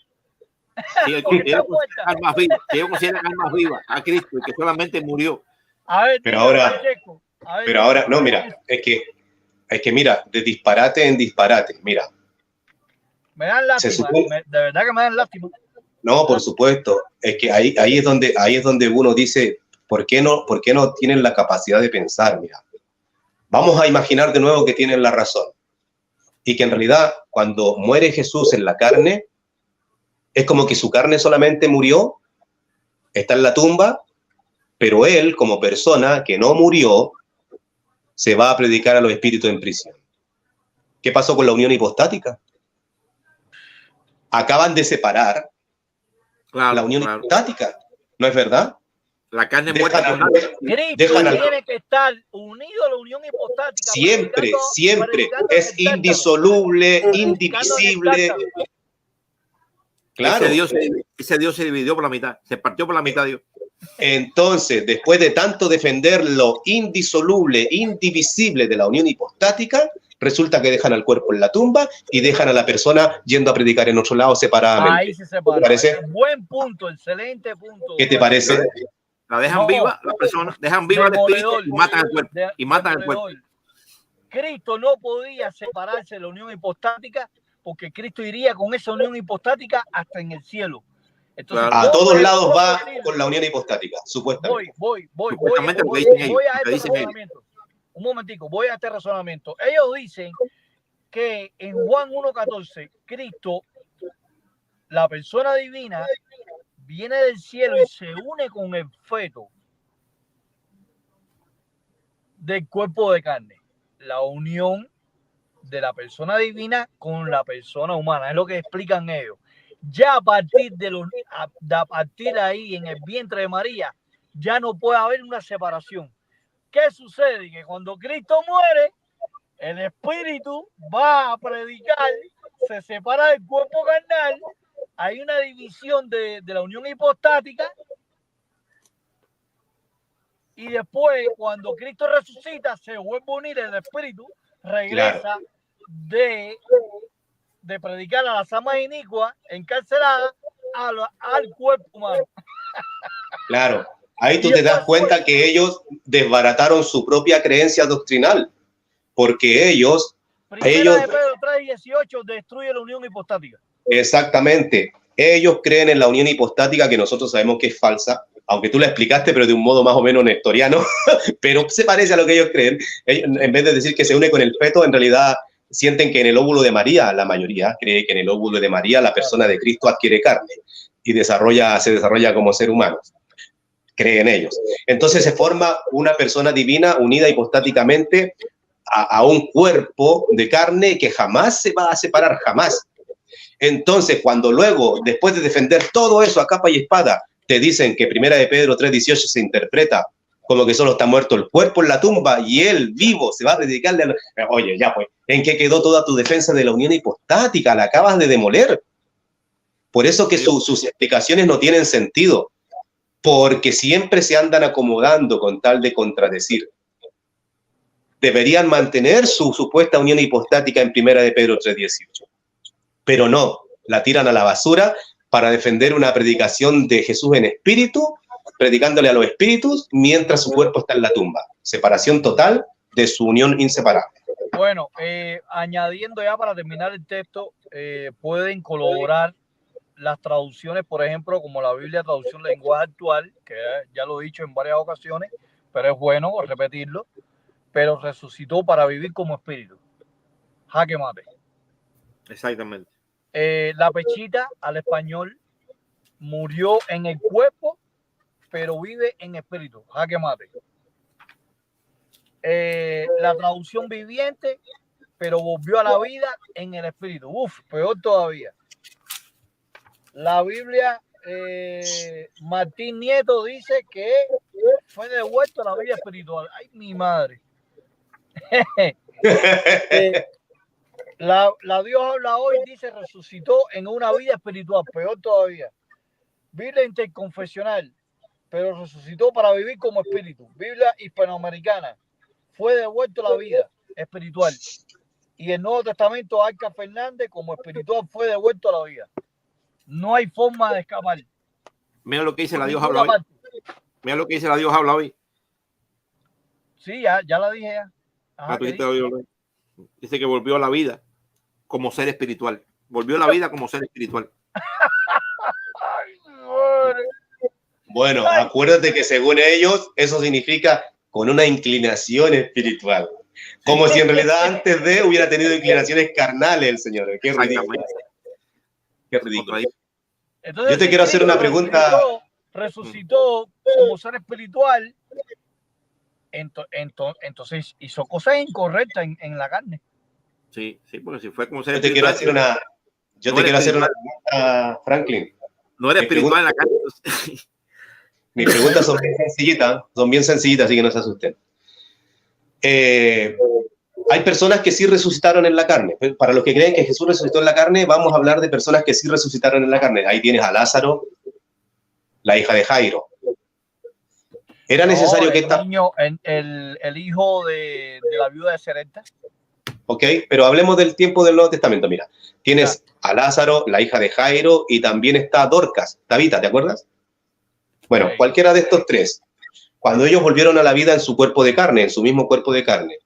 Sí, ellos consideran almas vivas a Cristo y que solamente murió. A ver, pero ahora, no, mira, es que mira, de disparate en disparate, mira. Me dan lástima, de verdad que me dan lástima. No, por supuesto, es que ahí es donde uno dice, ¿por qué no tienen la capacidad de pensar? Mira, vamos a imaginar de nuevo que tienen la razón y que en realidad cuando muere Jesús en la carne, es como que su carne solamente murió, está en la tumba, pero él, como persona que no murió, se va a predicar a los espíritus en prisión. ¿Qué pasó con la unión hipostática? Acaban de separar la unión hipostática, ¿no es verdad? La carne muerta. Cristo tiene que estar unido a la unión hipostática. Siempre es indisoluble, indivisible. Claro. Ese Dios se dividió por la mitad, se partió por la mitad Dios. Entonces, después de tanto defender lo indisoluble, indivisible de la unión hipostática, resulta que dejan al cuerpo en la tumba y dejan a la persona yendo a predicar en otro lado separadamente. Ahí se separa. ¿Te parece? Buen punto, excelente punto. ¿Qué te parece? La dejan viva, la persona, dejan viva al espíritu y matan al cuerpo. Y matan al cuerpo. Cristo no podía separarse de la unión hipostática porque Cristo iría con esa unión hipostática hasta en el cielo. Entonces, a todos lados va con la unión hipostática, supuestamente. Voy a este razonamiento. Un momentico, voy a este razonamiento. Ellos dicen que en Juan 1:14, Cristo, la persona divina, viene del cielo y se une con el feto del cuerpo de carne. La unión de la persona divina con la persona humana, es lo que explican ellos. Ya a partir de ahí en el vientre de María ya no puede haber una separación. ¿Qué sucede? Que cuando Cristo muere, el espíritu va a predicar, se separa del cuerpo carnal, hay una división de la unión hipostática y después cuando Cristo resucita se vuelve a unir el espíritu, regresa de predicar a las almas inicuas encarceladas al cuerpo humano. Claro, ahí tú te das cuenta que ellos desbarataron su propia creencia doctrinal, porque ellos... Primera de Pedro 3:18 destruye la unión hipostática. Exactamente, ellos creen en la unión hipostática que nosotros sabemos que es falsa, aunque tú la explicaste, pero de un modo más o menos nestoriano, pero se parece a lo que ellos creen. Ellos, en vez de decir que se une con el feto, en realidad sienten que en el óvulo de María, la mayoría cree que en el óvulo de María la persona de Cristo adquiere carne y se desarrolla como ser humano. Creen ellos. Entonces se forma una persona divina unida hipostáticamente a un cuerpo de carne que jamás se va a separar, jamás. Entonces, cuando luego, después de defender todo eso a capa y espada, te dicen que 1 de Pedro 3:18 se interpreta como que solo está muerto el cuerpo en la tumba y él vivo se va a dedicarle a... Oye, ya pues, ¿en qué quedó toda tu defensa de la unión hipostática? La acabas de demoler. Por eso que sus explicaciones no tienen sentido, porque siempre se andan acomodando con tal de contradecir. Deberían mantener su supuesta unión hipostática en 1 de Pedro 3:18. Pero no, la tiran a la basura para defender una predicación de Jesús en espíritu, predicándole a los espíritus mientras su cuerpo está en la tumba. Separación total de su unión inseparable. Bueno, añadiendo ya para terminar el texto, pueden colaborar las traducciones, por ejemplo, como la Biblia traducción lenguaje actual, que ya lo he dicho en varias ocasiones, pero es bueno repetirlo, pero resucitó para vivir como espíritu. Jaque mate. Exactamente. La Pechita al español murió en el cuerpo, pero vive en espíritu. Jaque mate. La traducción viviente, pero volvió a la vida en el espíritu. Uf, peor todavía. La Biblia, Martín Nieto dice que fue devuelto a la vida espiritual. Ay, mi madre. La Dios habla hoy, dice, resucitó en una vida espiritual, peor todavía. Biblia interconfesional, pero resucitó para vivir como espíritu. Biblia hispanoamericana, fue devuelto a la vida espiritual. Y el Nuevo Testamento, Arca Fernández, como espiritual, fue devuelto a la vida. No hay forma de escapar. Mira lo que dice la Dios habla hoy. Mira lo que dice la Dios habla hoy. Sí, ya la dije ya. Ajá, dice que volvió a la vida como ser espiritual. Volvió a la vida como ser espiritual. Bueno, acuérdate que según ellos eso significa con una inclinación espiritual. Como si en realidad antes de hubiera tenido inclinaciones carnales el Señor. Qué ridículo. Qué ridículo. Entonces, yo te quiero hacer una pregunta. Resucitó como ser espiritual. Entonces hizo cosas incorrectas en la carne. Sí, porque si fue como ser espiritual. Yo te quiero hacer una pregunta, Franklin. No era espiritual en la carne. Mis preguntas son bien sencillitas, así que no se asusten. Hay personas que sí resucitaron en la carne. Para los que creen que Jesús resucitó en la carne, vamos a hablar de personas que sí resucitaron en la carne. Ahí tienes a Lázaro, la hija de Jairo. Era necesario que el hijo de la viuda de Sarepta. Ok, pero hablemos del tiempo del Nuevo Testamento. Mira, tienes a Lázaro, la hija de Jairo, y también está Dorcas, Tabita, ¿te acuerdas? Bueno, cualquiera de estos tres. Cuando ellos volvieron a la vida en su cuerpo de carne, en su mismo cuerpo de carne,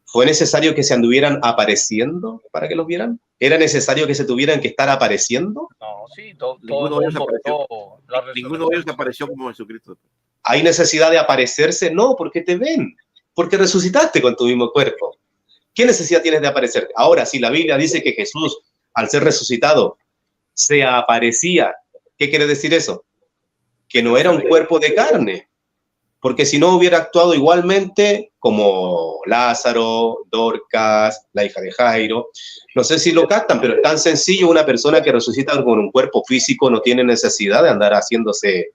¿fue necesario que se anduvieran apareciendo para que los vieran? ¿Era necesario que se tuvieran que estar apareciendo? No, sí, ninguno de ellos apareció como Jesucristo. ¿Hay necesidad de aparecerse? No, porque te ven, porque resucitaste con tu mismo cuerpo. ¿Qué necesidad tienes de aparecer? Ahora, si la Biblia dice que Jesús, al ser resucitado, se aparecía, ¿qué quiere decir eso? Que no era un cuerpo de carne, porque si no hubiera actuado igualmente como Lázaro, Dorcas, la hija de Jairo. No sé si lo captan, pero es tan sencillo. Una persona que resucita con un cuerpo físico no tiene necesidad de andar haciéndose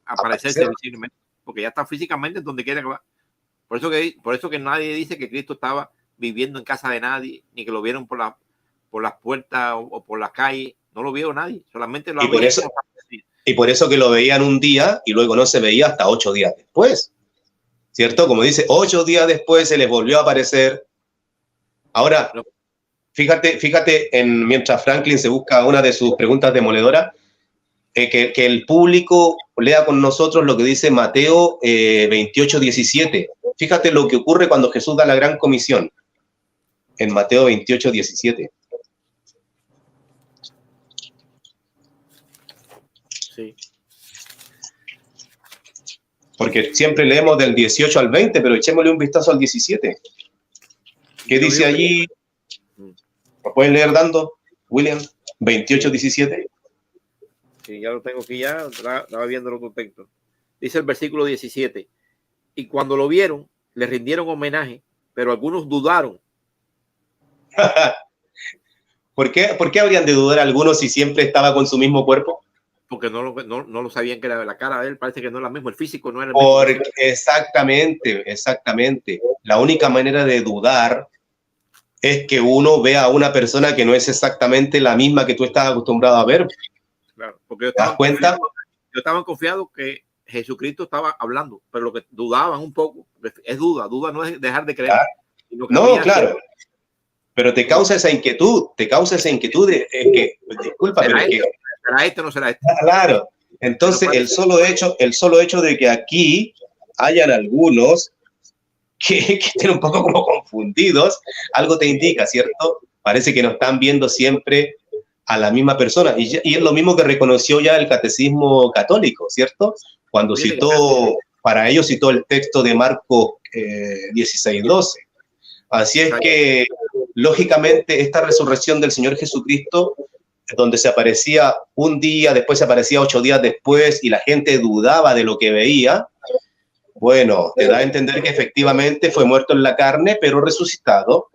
aparecerse visiblemente, porque ya está físicamente donde quiera que va. Por eso que nadie dice que Cristo estaba viviendo en casa de nadie, ni que lo vieron por las puertas o por las calles. No lo vio nadie, solamente lo y por eso que lo veían un día y luego no se veía hasta 8 días después, ¿cierto? Como dice, 8 días después se les volvió a aparecer. Ahora, fíjate mientras Franklin se busca una de sus preguntas demoledoras, que el público lea con nosotros lo que dice Mateo 28:17. Fíjate lo que ocurre cuando Jesús da la gran comisión. En Mateo 28:17. Sí. Porque siempre leemos del 18 al 20, pero echémosle un vistazo al 17. ¿Qué dice allí? ¿Lo pueden leer dando, William? 28:17. Sí, ya lo tengo aquí, ya estaba viendo el otro texto. Dice el versículo 17. Y cuando lo vieron, le rindieron homenaje, pero algunos dudaron. ¿Por qué habrían de dudar algunos si siempre estaba con su mismo cuerpo? Porque no lo sabían, que la cara de él parece que no es la misma, el físico no era el mismo. Exactamente. La única manera de dudar es que uno vea a una persona que no es exactamente la misma que tú estás acostumbrado a ver. Claro, porque ¿Te das cuenta? Yo estaba confiado que Jesucristo estaba hablando, pero lo que dudaban un poco es duda no es dejar de creer. Claro. Pero te causa esa inquietud, de que, disculpa, ¿será este o no será este? Claro. Entonces, el solo hecho de que aquí hayan algunos que estén un poco como confundidos, algo te indica, ¿cierto? Parece que no están viendo siempre a la misma persona. Y es lo mismo que reconoció ya el catecismo católico, ¿cierto? Cuando para ellos citó el texto de Marcos 16:12. Así es que, lógicamente, esta resurrección del Señor Jesucristo, donde se aparecía un día, después se aparecía 8 días después y la gente dudaba de lo que veía, bueno, te da a entender que efectivamente fue muerto en la carne, pero resucitado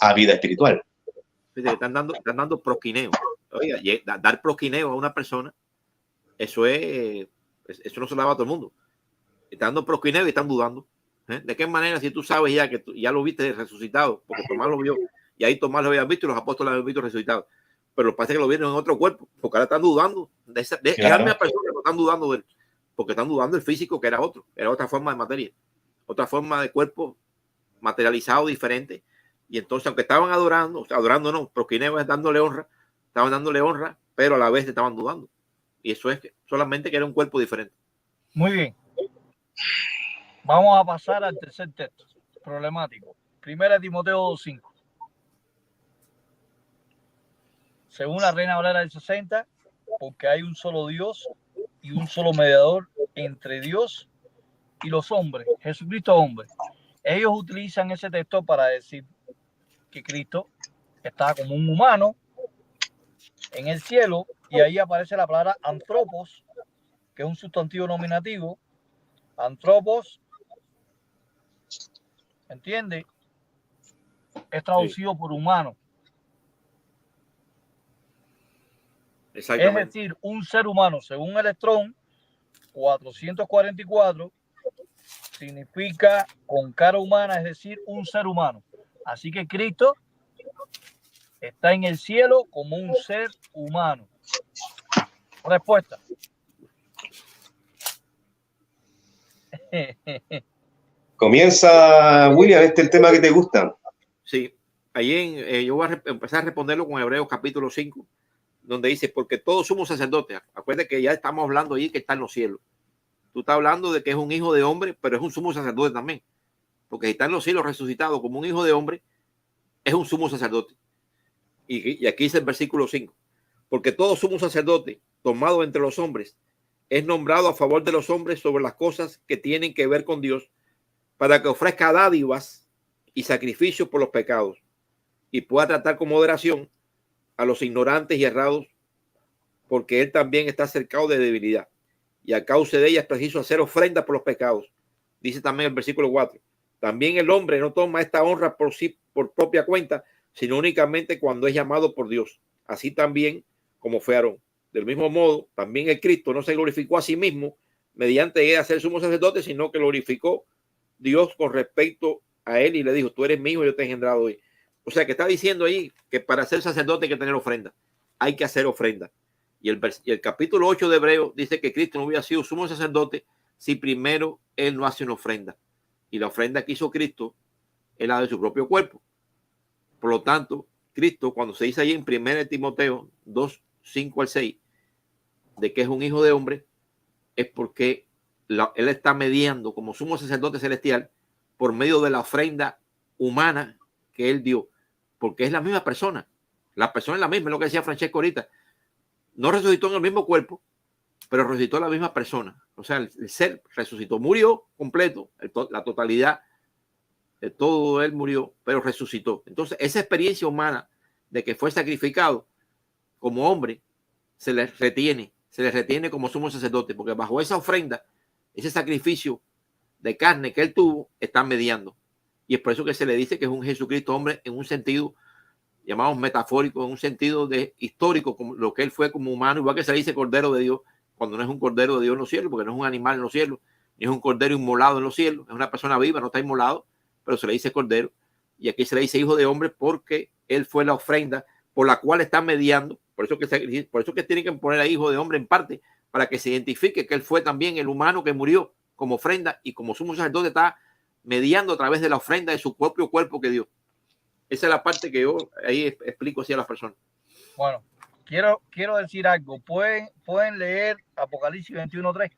a vida espiritual. Están dando prosquineo. Oiga, dar prosquineo a una persona, eso no se lo daba a todo el mundo. Están dando prosquineo y están dudando. ¿De qué manera, si tú sabes ya que ya lo viste resucitado? Porque Tomás lo vio, y ahí Tomás lo había visto y los apóstoles lo habían visto resucitado. Pero parece que lo vieron en otro cuerpo, porque ahora están dudando de esa misma persona, que están dudando de él, porque están dudando del físico, que era otra forma de materia, otra forma de cuerpo materializado diferente. Y entonces, aunque estaban adorando no, prosquineo es dándole honra, estaban dándole honra, pero a la vez estaban dudando. Y eso es solamente que era un cuerpo diferente. Muy bien. Vamos a pasar al tercer texto problemático. 1 Timoteo 2:5. Según la Reina Valera del 60, porque hay un solo Dios y un solo mediador entre Dios y los hombres, Jesucristo hombre. Ellos utilizan ese texto para decir que Cristo está como un humano en el cielo, y ahí aparece la palabra antropos, que es un sustantivo nominativo. Antropos, ¿entiende? Es traducido por humano. Es decir, un ser humano, según el Strong 444, significa con cara humana, es decir, un ser humano. Así que Cristo está en el cielo como un ser humano. Respuesta. Comienza, William, este es el tema que te gusta. Sí, ahí yo voy a empezar a responderlo con Hebreos capítulo 5, donde dice, porque todos somos sacerdotes. Acuérdate que ya estamos hablando ahí que está en los cielos. Tú estás hablando de que es un hijo de hombre, pero es un sumo sacerdote también. Porque si está en los cielos resucitado como un hijo de hombre, es un sumo sacerdote. Y aquí dice el versículo 5, porque todo sumo sacerdote tomado entre los hombres es nombrado a favor de los hombres sobre las cosas que tienen que ver con Dios, para que ofrezca dádivas y sacrificios por los pecados y pueda tratar con moderación a los ignorantes y errados, porque él también está cercado de debilidad y a causa de ella es preciso hacer ofrendas por los pecados. Dice también el versículo 4, también el hombre no toma esta honra por propia cuenta, sino únicamente cuando es llamado por Dios, así también como fue Aarón. Del mismo modo, también el Cristo no se glorificó a sí mismo mediante ser sumo sacerdote, sino que glorificó Dios con respecto a él y le dijo, tú eres mi hijo, yo te he engendrado hoy. O sea que está diciendo ahí que para ser sacerdote hay que tener ofrenda, hay que hacer ofrenda. Y el capítulo 8 de Hebreos dice que Cristo no hubiera sido sumo sacerdote si primero él no hace una ofrenda. Y la ofrenda que hizo Cristo es la de su propio cuerpo. Por lo tanto, Cristo, cuando se dice ahí en 1 Timoteo 2, 5 al 6, de que es un hijo de hombre, es porque él está mediando como sumo sacerdote celestial por medio de la ofrenda humana que él dio, porque es la misma persona. La persona es la misma, es lo que decía Francesco ahorita. No resucitó en el mismo cuerpo, pero resucitó la misma persona. O sea, el ser resucitó, murió completo, la totalidad de todo él murió, pero resucitó. Entonces, esa experiencia humana de que fue sacrificado como hombre, se le retiene como sumo sacerdote, porque bajo esa ofrenda, ese sacrificio de carne que él tuvo, está mediando. Y es por eso que se le dice que es un Jesucristo hombre en un sentido, llamamos metafórico, en un sentido de histórico, como lo que él fue como humano, igual que se le dice Cordero de Dios, cuando no es un Cordero de Dios en los cielos, porque no es un animal en los cielos, ni es un Cordero inmolado en los cielos, es una persona viva, no está inmolado, pero se le dice Cordero. Y aquí se le dice Hijo de Hombre porque él fue la ofrenda por la cual está mediando. Por eso que tienen que poner a Hijo de Hombre en parte, para que se identifique que él fue también el humano que murió como ofrenda y como sumo sacerdote está mediando a través de la ofrenda de su propio cuerpo que dio. Esa es la parte que yo ahí explico así a las personas. Bueno, quiero decir algo. ¿Pueden leer Apocalipsis 21:3?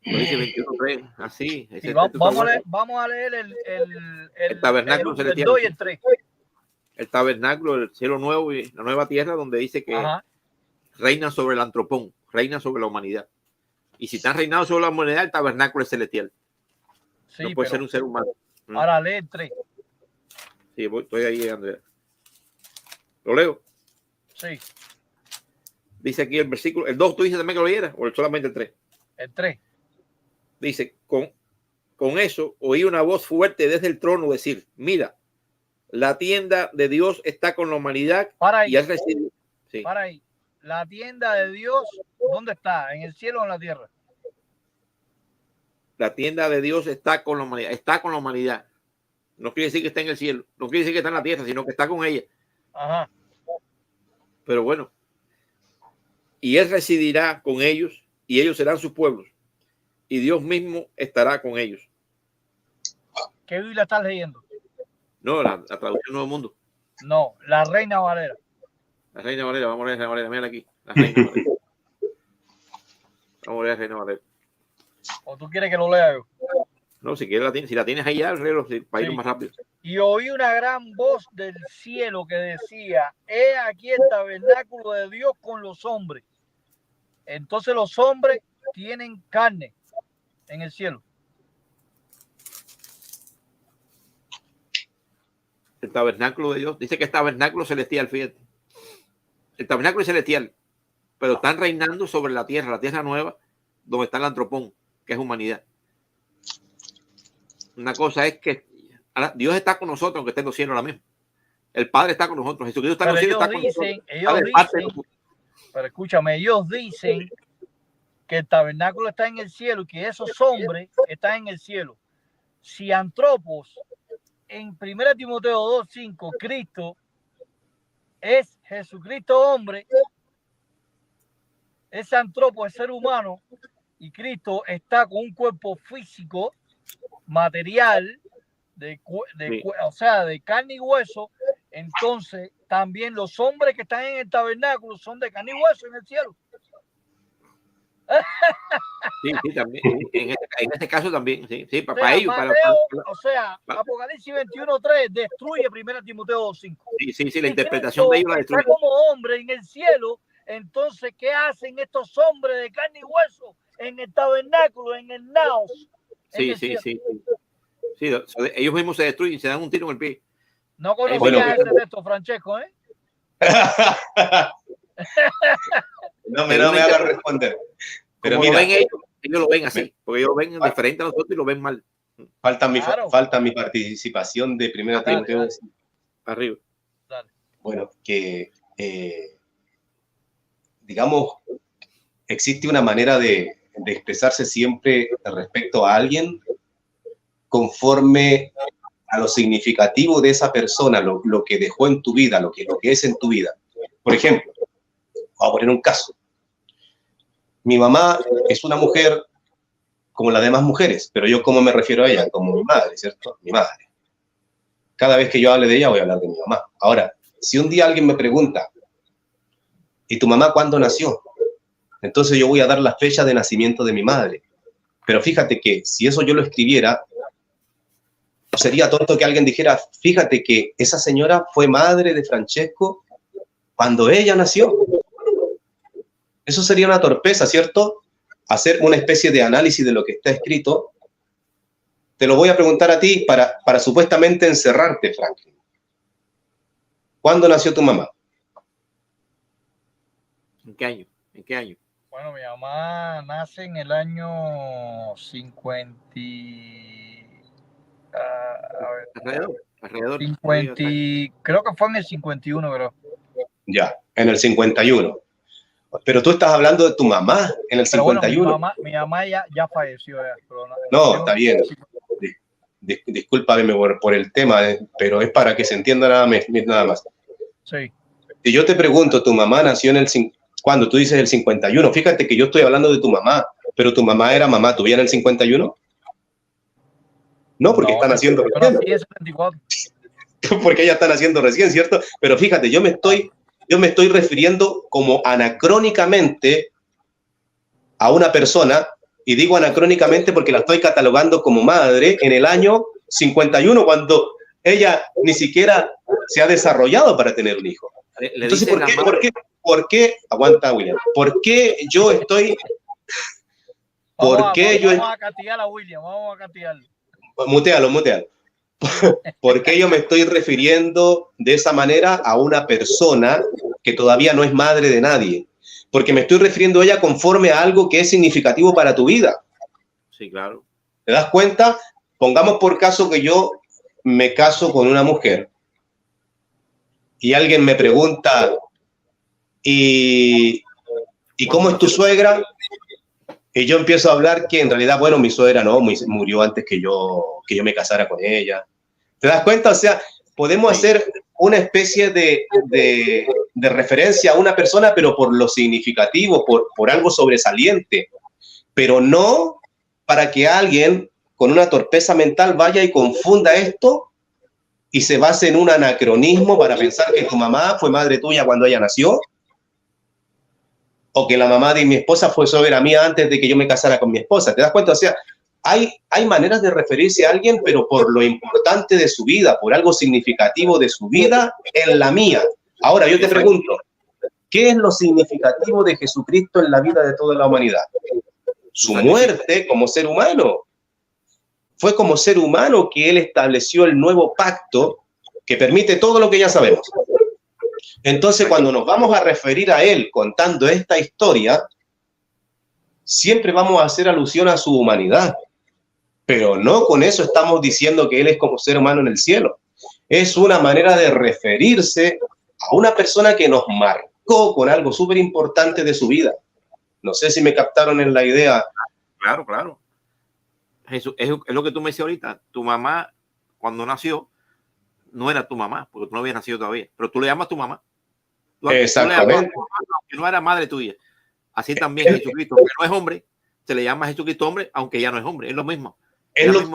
Apocalipsis 21:3, así. Sí, vamos a leer el tabernáculo celestial. El 2 y el 3. El tabernáculo, el cielo nuevo y la nueva tierra, donde dice que reina sobre el antropón, reina sobre la humanidad. Y si están reinando sobre la humanidad, el tabernáculo es celestial. Sí, no puede ser un ser humano. Ahora lee el 3. Sí, estoy ahí, Andrea. ¿Lo leo? Sí. Dice aquí el versículo, el 2, ¿tú dices también que lo leyera o solamente el 3? El 3. Dice, con eso oí una voz fuerte desde el trono decir, mira, la tienda de Dios está con la humanidad. Para ahí. Y recibido. Sí. Para ahí. La tienda de Dios, ¿dónde está? ¿En el cielo o en la tierra? La tienda de Dios está con la humanidad. Está con la humanidad. No quiere decir que está en el cielo. No quiere decir que está en la tierra, sino que está con ella. Ajá. Pero bueno. Y él residirá con ellos y ellos serán sus pueblos. Y Dios mismo estará con ellos. ¿Qué Biblia estás leyendo? No, la traducción Nuevo Mundo. No, la Reina Valera. La Reina Valera, vamos a leer la Reina Valera. Mira aquí. La Reina Valera. Vamos a leer la Reina Valera. ¿O tú quieres que lo lea yo? No, si quieres, si la tienes ahí ya, para ir más rápido. Y oí una gran voz del cielo que decía, he aquí el tabernáculo de Dios con los hombres. Entonces los hombres tienen carne en el cielo. El tabernáculo de Dios, dice que es tabernáculo celestial, fíjate. El tabernáculo es celestial, pero están reinando sobre la tierra nueva, donde está el antropón, que es humanidad. Una cosa es que Dios está con nosotros, aunque esté en los cielos ahora mismo. El Padre está con nosotros, Jesucristo está en los cielos, está con nosotros. Pero escúchame, ellos dicen que el tabernáculo está en el cielo y que esos hombres están en el cielo. Si Antropos, en 1 Timoteo 2:5, Cristo es Jesucristo hombre, ese Antropo es ser humano y Cristo está con un cuerpo físico, material, o sea, de carne y hueso. Entonces también los hombres que están en el tabernáculo son de carne y hueso en el cielo. Sí, también. En este caso también, sí, para ellos. O sea, Apocalipsis 21:3 destruye 1 Timoteo 2:5. Sí, la interpretación de ellos la destruye. Como hombre en el cielo, entonces, ¿qué hacen estos hombres de carne y hueso en el tabernáculo, en el naos? Sí. Ellos mismos se destruyen, se dan un tiro en el pie. No conocía ese texto, Francesco, ¿eh? No me haga responder. Pero como mira, lo ven ellos lo ven así, porque ellos ven diferente a nosotros y lo ven mal. Falta mi participación de 1 Timoteo. Arriba. Dale. Bueno, que digamos, existe una manera de expresarse siempre respecto a alguien conforme a lo significativo de esa persona, lo que dejó en tu vida, lo que es en tu vida. Por ejemplo, voy a poner un caso. Mi mamá es una mujer como las demás mujeres, pero yo ¿cómo me refiero a ella? Como mi madre, ¿cierto? Mi madre. Cada vez que yo hable de ella voy a hablar de mi mamá. Ahora, si un día alguien me pregunta, ¿y tu mamá cuándo nació? Entonces yo voy a dar la fecha de nacimiento de mi madre. Pero fíjate que si eso yo lo escribiera, sería tonto que alguien dijera, fíjate que esa señora fue madre de Francesco cuando ella nació. Eso sería una torpeza, ¿cierto? Hacer una especie de análisis de lo que está escrito te lo voy a preguntar a ti para supuestamente encerrarte, Franklin. ¿Cuándo nació tu mamá? ¿En qué año? ¿En qué año? Bueno, mi mamá nace en el año 50. Alrededor. 50, creo que fue en el 51, creo. Ya, en el 51. Pero tú estás hablando de tu mamá en el 51. Bueno, mi mamá ya falleció. Pero no, está bien. Discúlpame por el tema, pero es para que se entienda nada más. Sí. Si yo te pregunto, tu mamá nació en el... Cuando tú dices el 51, fíjate que yo estoy hablando de tu mamá, pero tu mamá era mamá tuya en el 51. No, porque están haciendo recién. Porque ella está naciendo recién, ¿cierto? Pero fíjate, yo me estoy refiriendo como anacrónicamente a una persona, y digo anacrónicamente porque la estoy catalogando como madre en el año 51, cuando ella ni siquiera se ha desarrollado para tener un hijo. Entonces, ¿por qué? Aguanta, William. ¿Por qué yo estoy... Vamos a castigar a William, vamos a castigarlo. Mutealo. ¿Por qué yo me estoy refiriendo de esa manera a una persona que todavía no es madre de nadie? Porque me estoy refiriendo a ella conforme a algo que es significativo para tu vida. Sí, claro. ¿Te das cuenta? Pongamos por caso que yo me caso con una mujer y alguien me pregunta, ¿y cómo es tu suegra? Y yo empiezo a hablar que en realidad, bueno, mi suegra no, murió antes que yo me casara con ella. ¿Te das cuenta? O sea, podemos hacer una especie de referencia a una persona, pero por lo significativo, por algo sobresaliente, pero no para que alguien con una torpeza mental vaya y confunda esto y se base en un anacronismo para pensar que tu mamá fue madre tuya cuando ella nació, o que la mamá de mi esposa fue suegra mía antes de que yo me casara con mi esposa. ¿Te das cuenta? O sea, hay maneras de referirse a alguien, pero por lo importante de su vida, por algo significativo de su vida en la mía. Ahora, yo te pregunto, ¿qué es lo significativo de Jesucristo en la vida de toda la humanidad? Su muerte como ser humano. Fue como ser humano que Él estableció el nuevo pacto que permite todo lo que ya sabemos. Entonces, cuando nos vamos a referir a Él contando esta historia, siempre vamos a hacer alusión a su humanidad. Pero no con eso estamos diciendo que Él es como ser humano en el cielo. Es una manera de referirse a una persona que nos marcó con algo súper importante de su vida. No sé si me captaron en la idea. Claro. Jesús, es lo que tú me decías ahorita. Tu mamá, cuando nació, no era tu mamá, porque tú no habías nacido todavía. Pero tú le llamas tu mamá. Exactamente. Que no era madre tuya. Así también Jesucristo, que no es hombre, se le llama Jesucristo hombre, aunque ya no es hombre. Es lo mismo.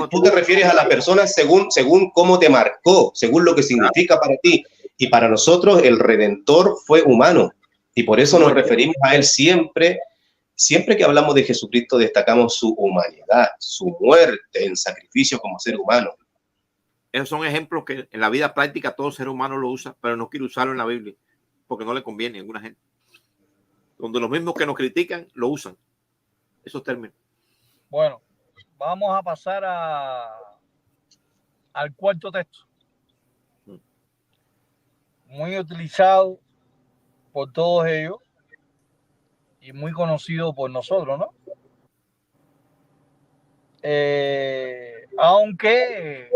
Tú te refieres a la persona según cómo te marcó, según lo que significa para ti. Y para nosotros el Redentor fue humano. Y por eso nos referimos a Él siempre. Siempre que hablamos de Jesucristo destacamos su humanidad, su muerte en sacrificio como ser humano. Esos son ejemplos que en la vida práctica todo ser humano lo usa, pero no quiere usarlo en la Biblia, porque no le conviene a alguna gente. Donde los mismos que nos critican lo usan. Esos términos. Bueno, vamos a pasar al cuarto texto. Muy utilizado por todos ellos y muy conocido por nosotros, ¿no? Aunque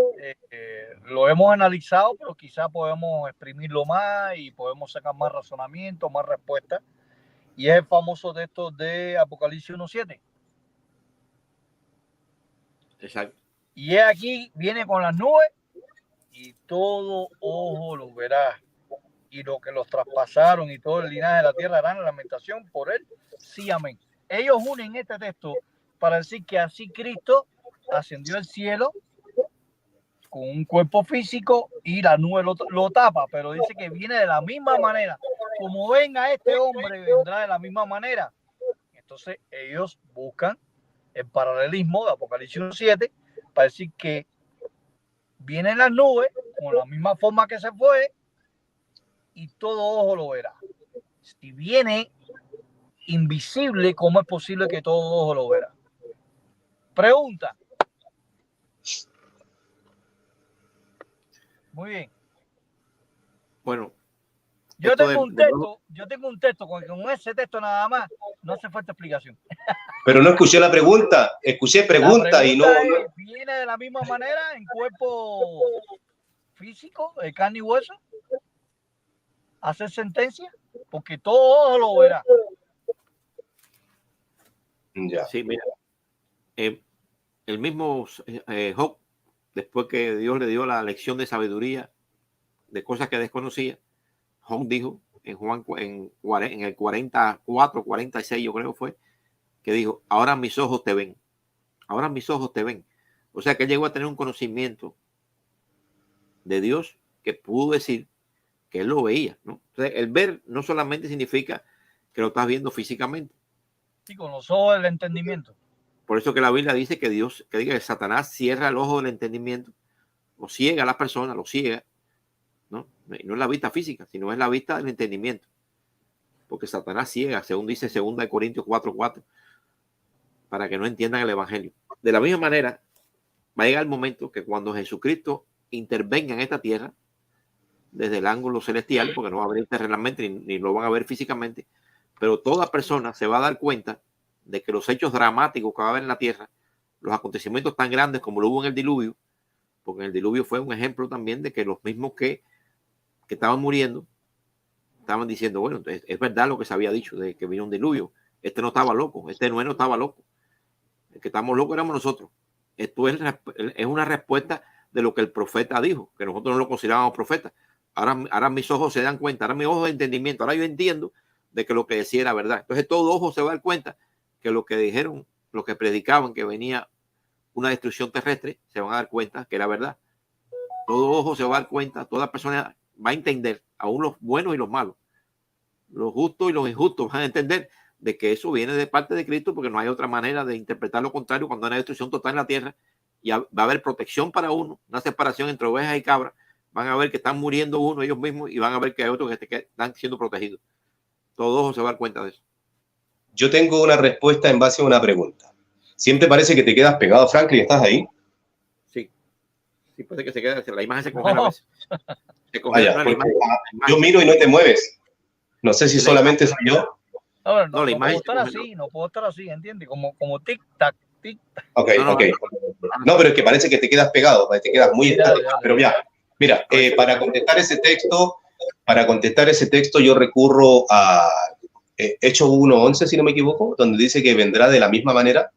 lo hemos analizado, pero quizá podemos exprimirlo más y podemos sacar más razonamiento, más respuestas. Y es el famoso texto de Apocalipsis 1:7. Exacto. Y es aquí, viene con las nubes y todo ojo lo verá. Y lo que los traspasaron y todo el linaje de la tierra harán lamentación por él. Sí, amén. Ellos unen este texto para decir que así Cristo ascendió al cielo con un cuerpo físico y la nube lo tapa, pero dice que viene de la misma manera. Como venga este hombre, vendrá de la misma manera. Entonces ellos buscan el paralelismo de Apocalipsis 1:7 para decir que vienen las nubes con la misma forma que se fue y todo ojo lo verá. Si viene invisible, ¿cómo es posible que todo ojo lo verá? Pregunta. Muy bien. Bueno. Yo tengo un texto, con ese texto nada más, no hace falta explicación. Pero no escuché la pregunta, escuché pregunta y no. ¿Viene de la misma manera en cuerpo físico, de carne y hueso? ¿Hacer sentencia? Porque todo lo verá. Ya. Sí, mira. El mismo Job, después que Dios le dio la lección de sabiduría de cosas que desconocía, Job dijo en Juan en el 44, 46 yo creo fue, que dijo, ahora mis ojos te ven. Ahora mis ojos te ven. O sea que él llegó a tener un conocimiento de Dios que pudo decir que él lo veía, ¿no? Entonces, el ver no solamente significa que lo estás viendo físicamente. Sí, con los ojos del entendimiento. Por eso que la Biblia dice que Dios, que diga que Satanás cierra el ojo del entendimiento, o ciega a las personas, lo ciega, ¿no? Y no es la vista física, sino es la vista del entendimiento. Porque Satanás ciega, según dice 2 Corintios 4:4, para que no entiendan el evangelio. De la misma manera, va a llegar el momento que cuando Jesucristo intervenga en esta tierra, desde el ángulo celestial, porque no va a ver terrenalmente ni lo van a ver físicamente, pero toda persona se va a dar cuenta de que los hechos dramáticos que va a haber en la tierra, los acontecimientos tan grandes como lo hubo en el diluvio, porque en el diluvio fue un ejemplo también de que los mismos que estaban muriendo estaban diciendo, bueno, es verdad lo que se había dicho de que vino un diluvio. Este no estaba loco, este no estaba loco. El que estamos locos éramos nosotros. Esto es una respuesta de lo que el profeta dijo, que nosotros no lo considerábamos profeta. Ahora mis ojos se dan cuenta, ahora mis ojos de entendimiento, ahora yo entiendo de que lo que decía era verdad. Entonces todo ojo se va a dar cuenta que lo que dijeron, lo que predicaban, que venía una destrucción terrestre, se van a dar cuenta que era verdad. Todo ojo se va a dar cuenta, toda persona va a entender, aún los buenos y los malos, los justos y los injustos van a entender de que eso viene de parte de Cristo, porque no hay otra manera de interpretar lo contrario cuando hay una destrucción total en la tierra y va a haber protección para uno, una separación entre ovejas y cabras. Van a ver que están muriendo uno ellos mismos y van a ver que hay otros que están siendo protegidos. Todo ojo se va a dar cuenta de eso. Yo tengo una respuesta en base a una pregunta. Siempre parece que te quedas pegado, Franklin, ¿estás ahí? Sí. Sí, parece que se queda, la imagen se congela a veces. Se congela la imagen. Yo miro y no te mueves. No sé si solamente soy yo. No, la imagen no puedo estar así, ¿entiendes? Como tic-tac, tic-tac. Ok. No, pero es que parece que te quedas pegado, te quedas muy estático. Pero ya, mira, para contestar ese texto yo recurro a Hechos 1:11, si no me equivoco, donde dice que vendrá de la misma manera,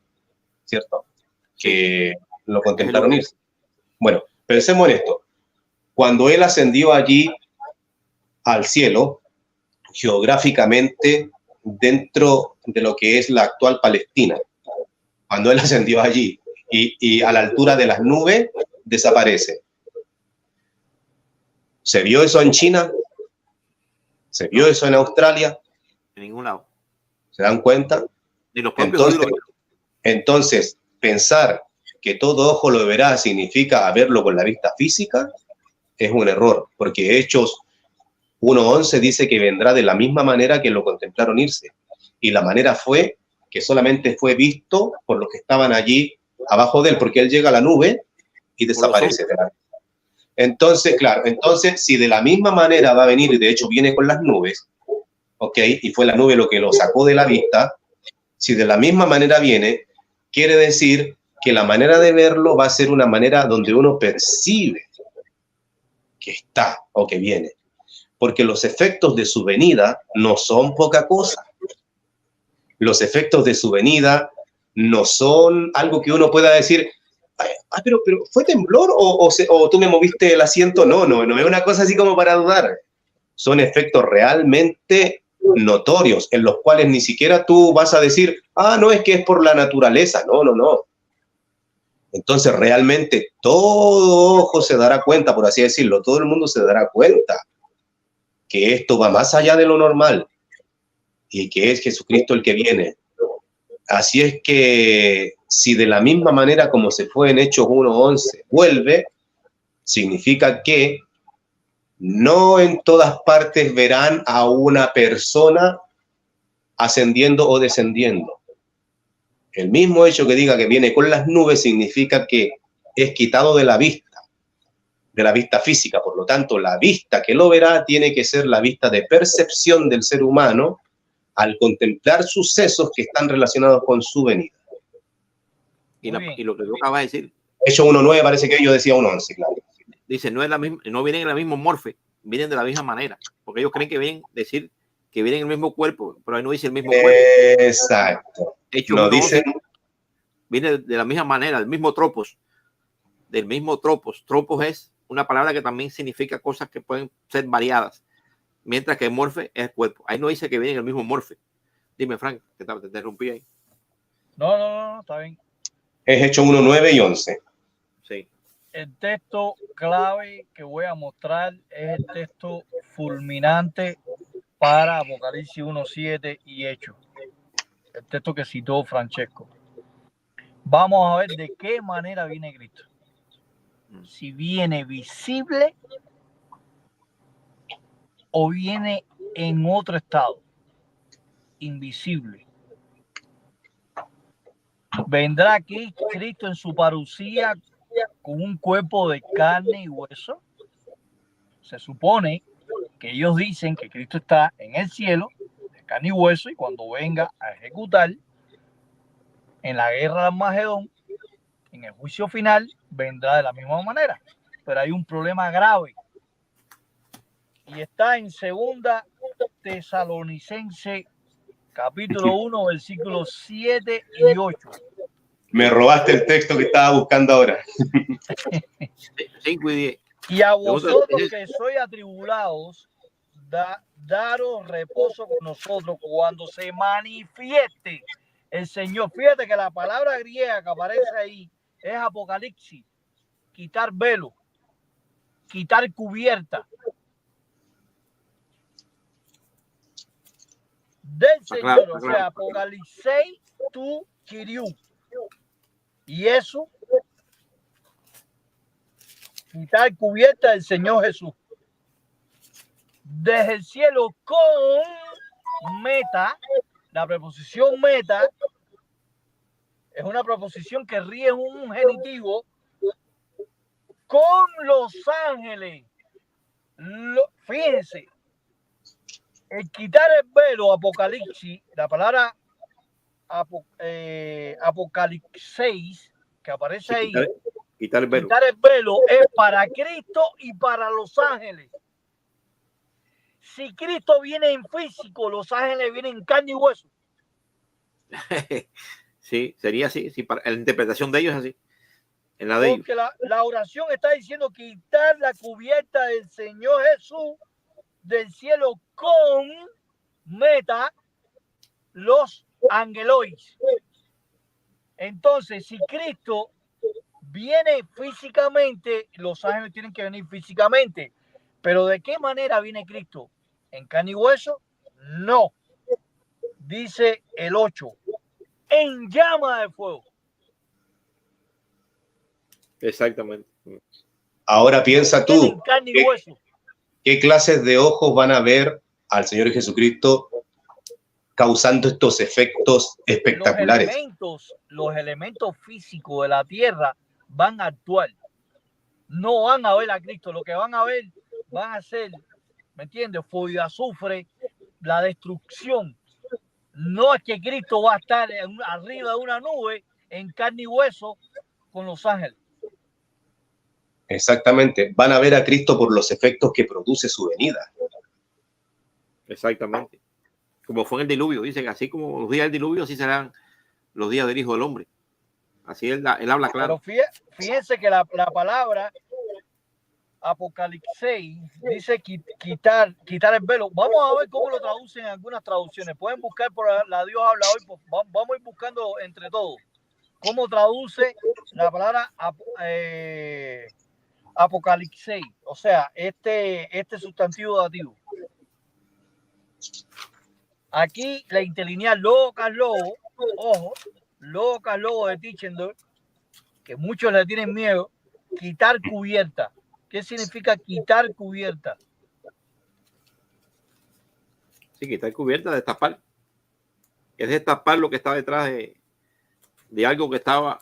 ¿cierto? Que lo contemplaron irse. Bueno, pensemos en esto. Cuando él ascendió allí al cielo, geográficamente dentro de lo que es la actual Palestina, cuando él ascendió allí y a la altura de las nubes, desaparece. ¿Se vio eso en China? ¿Se vio eso en Australia? En ningún lado. ¿Se dan cuenta? Entonces, pensar que todo ojo lo verá significa verlo con la vista física es un error, porque Hechos 1:11 dice que vendrá de la misma manera que lo contemplaron irse. Y la manera fue que solamente fue visto por los que estaban allí abajo de él, porque él llega a la nube y desaparece. Entonces, claro, si de la misma manera va a venir, y de hecho viene con las nubes, ¿ok? Y fue la nube lo que lo sacó de la vista, si de la misma manera viene, quiere decir que la manera de verlo va a ser una manera donde uno percibe que está o que viene. Porque los efectos de su venida no son poca cosa. Los efectos de su venida no son algo que uno pueda decir, pero ¿fue temblor o tú me moviste el asiento? No es una cosa así como para dudar. Son efectos realmente notorios, en los cuales ni siquiera tú vas a decir, no es que es por la naturaleza. No. Entonces realmente todo ojo se dará cuenta, por así decirlo, todo el mundo se dará cuenta que esto va más allá de lo normal y que es Jesucristo el que viene. Así es que si de la misma manera como se fue en Hechos 1:11 vuelve, significa que no en todas partes verán a una persona ascendiendo o descendiendo. El mismo hecho que diga que viene con las nubes significa que es quitado de la vista. de la vista física. Por lo tanto, la vista que lo verá tiene que ser la vista de percepción del ser humano al contemplar sucesos que están relacionados con su venida. Y lo que tú acabas de decir. Hecho 1.9 parece que yo decía 1.11, claro. Dice, no vienen en la misma morfe, vienen de la misma manera, porque ellos creen que vienen que vienen en el mismo cuerpo, pero ahí no dice el mismo cuerpo. Exacto. Hecho no dicen. Viene de la misma manera, del mismo tropos. Tropos es una palabra que también significa cosas que pueden ser variadas, mientras que morfe es cuerpo. Ahí no dice que viene en el mismo morfe. Dime, Frank, que te interrumpí ahí. No, está bien. Es Hecho 1.9 y 11. Sí. El texto clave que voy a mostrar es el texto fulminante para Apocalipsis 1.7 y Hechos. El texto que citó Francesco. Vamos a ver de qué manera viene Cristo. Si viene visible o viene en otro estado, invisible. ¿Vendrá aquí Cristo en su parucía con un cuerpo de carne y hueso? Se supone que ellos dicen que Cristo está en el cielo, de carne y hueso, y cuando venga a ejecutar en la guerra de Armagedón, en el juicio final, vendrá de la misma manera. Pero hay un problema grave. Y está en 2 Tesalonicenses, capítulo 1, versículos 7 y 8. Me robaste el texto que estaba buscando ahora. 5 y 10. Y a vosotros que sois atribulados, daros reposo con nosotros cuando se manifieste el Señor. Fíjate que la palabra griega que aparece ahí es apocalipsis, quitar velo, quitar cubierta del Señor. O sea, apocalipsis tu Kiriu. Y eso, quitar cubierta del Señor Jesús. Desde el cielo con meta, la preposición meta es una preposición que ríe un genitivo con los ángeles. Fíjense, el quitar el velo, apocalipsis, la palabra apocalipsis que aparece ahí, quitar el velo es para Cristo y para los ángeles. Si Cristo viene en físico, los ángeles vienen en carne y hueso. Sí, sería así. Sí, para la interpretación de ellos es así. En la de porque ellos. La oración está diciendo quitar la cubierta del Señor Jesús del cielo con meta los angelois. Entonces, si Cristo viene físicamente, los ángeles tienen que venir físicamente. Pero ¿de qué manera viene Cristo? ¿En carne y hueso? No. Dice el 8. En llama de fuego. Exactamente. Ahora piensa tú, en carne y hueso. ¿Qué clases de ojos van a ver al Señor Jesucristo causando estos efectos espectaculares? Los elementos físicos de la tierra van a actuar. No van a ver a Cristo. Lo que van a ver van a ser, ¿me entiendes? Fuego de azufre, la destrucción. No es que Cristo va a estar arriba de una nube en carne y hueso con los ángeles. Exactamente. Van a ver a Cristo por los efectos que produce su venida. Exactamente. Como fue en el diluvio. Dicen, así como los días del diluvio, así serán los días del Hijo del Hombre. Así él habla claro. Pero fíjense que la palabra Apocalipsis dice quitar el velo. Vamos a ver cómo lo traducen en algunas traducciones. Pueden buscar por la Dios habla hoy. Pues vamos a ir buscando entre todos cómo traduce la palabra Apocalipsis. O sea, este sustantivo dativo. Aquí la interlineal Lucas Lobo, ojo, Lucas Lobo de Tischendorf, que muchos le tienen miedo, quitar cubierta. ¿Qué significa quitar cubierta? Sí, quitar cubierta, destapar. Es destapar lo que está detrás de algo que estaba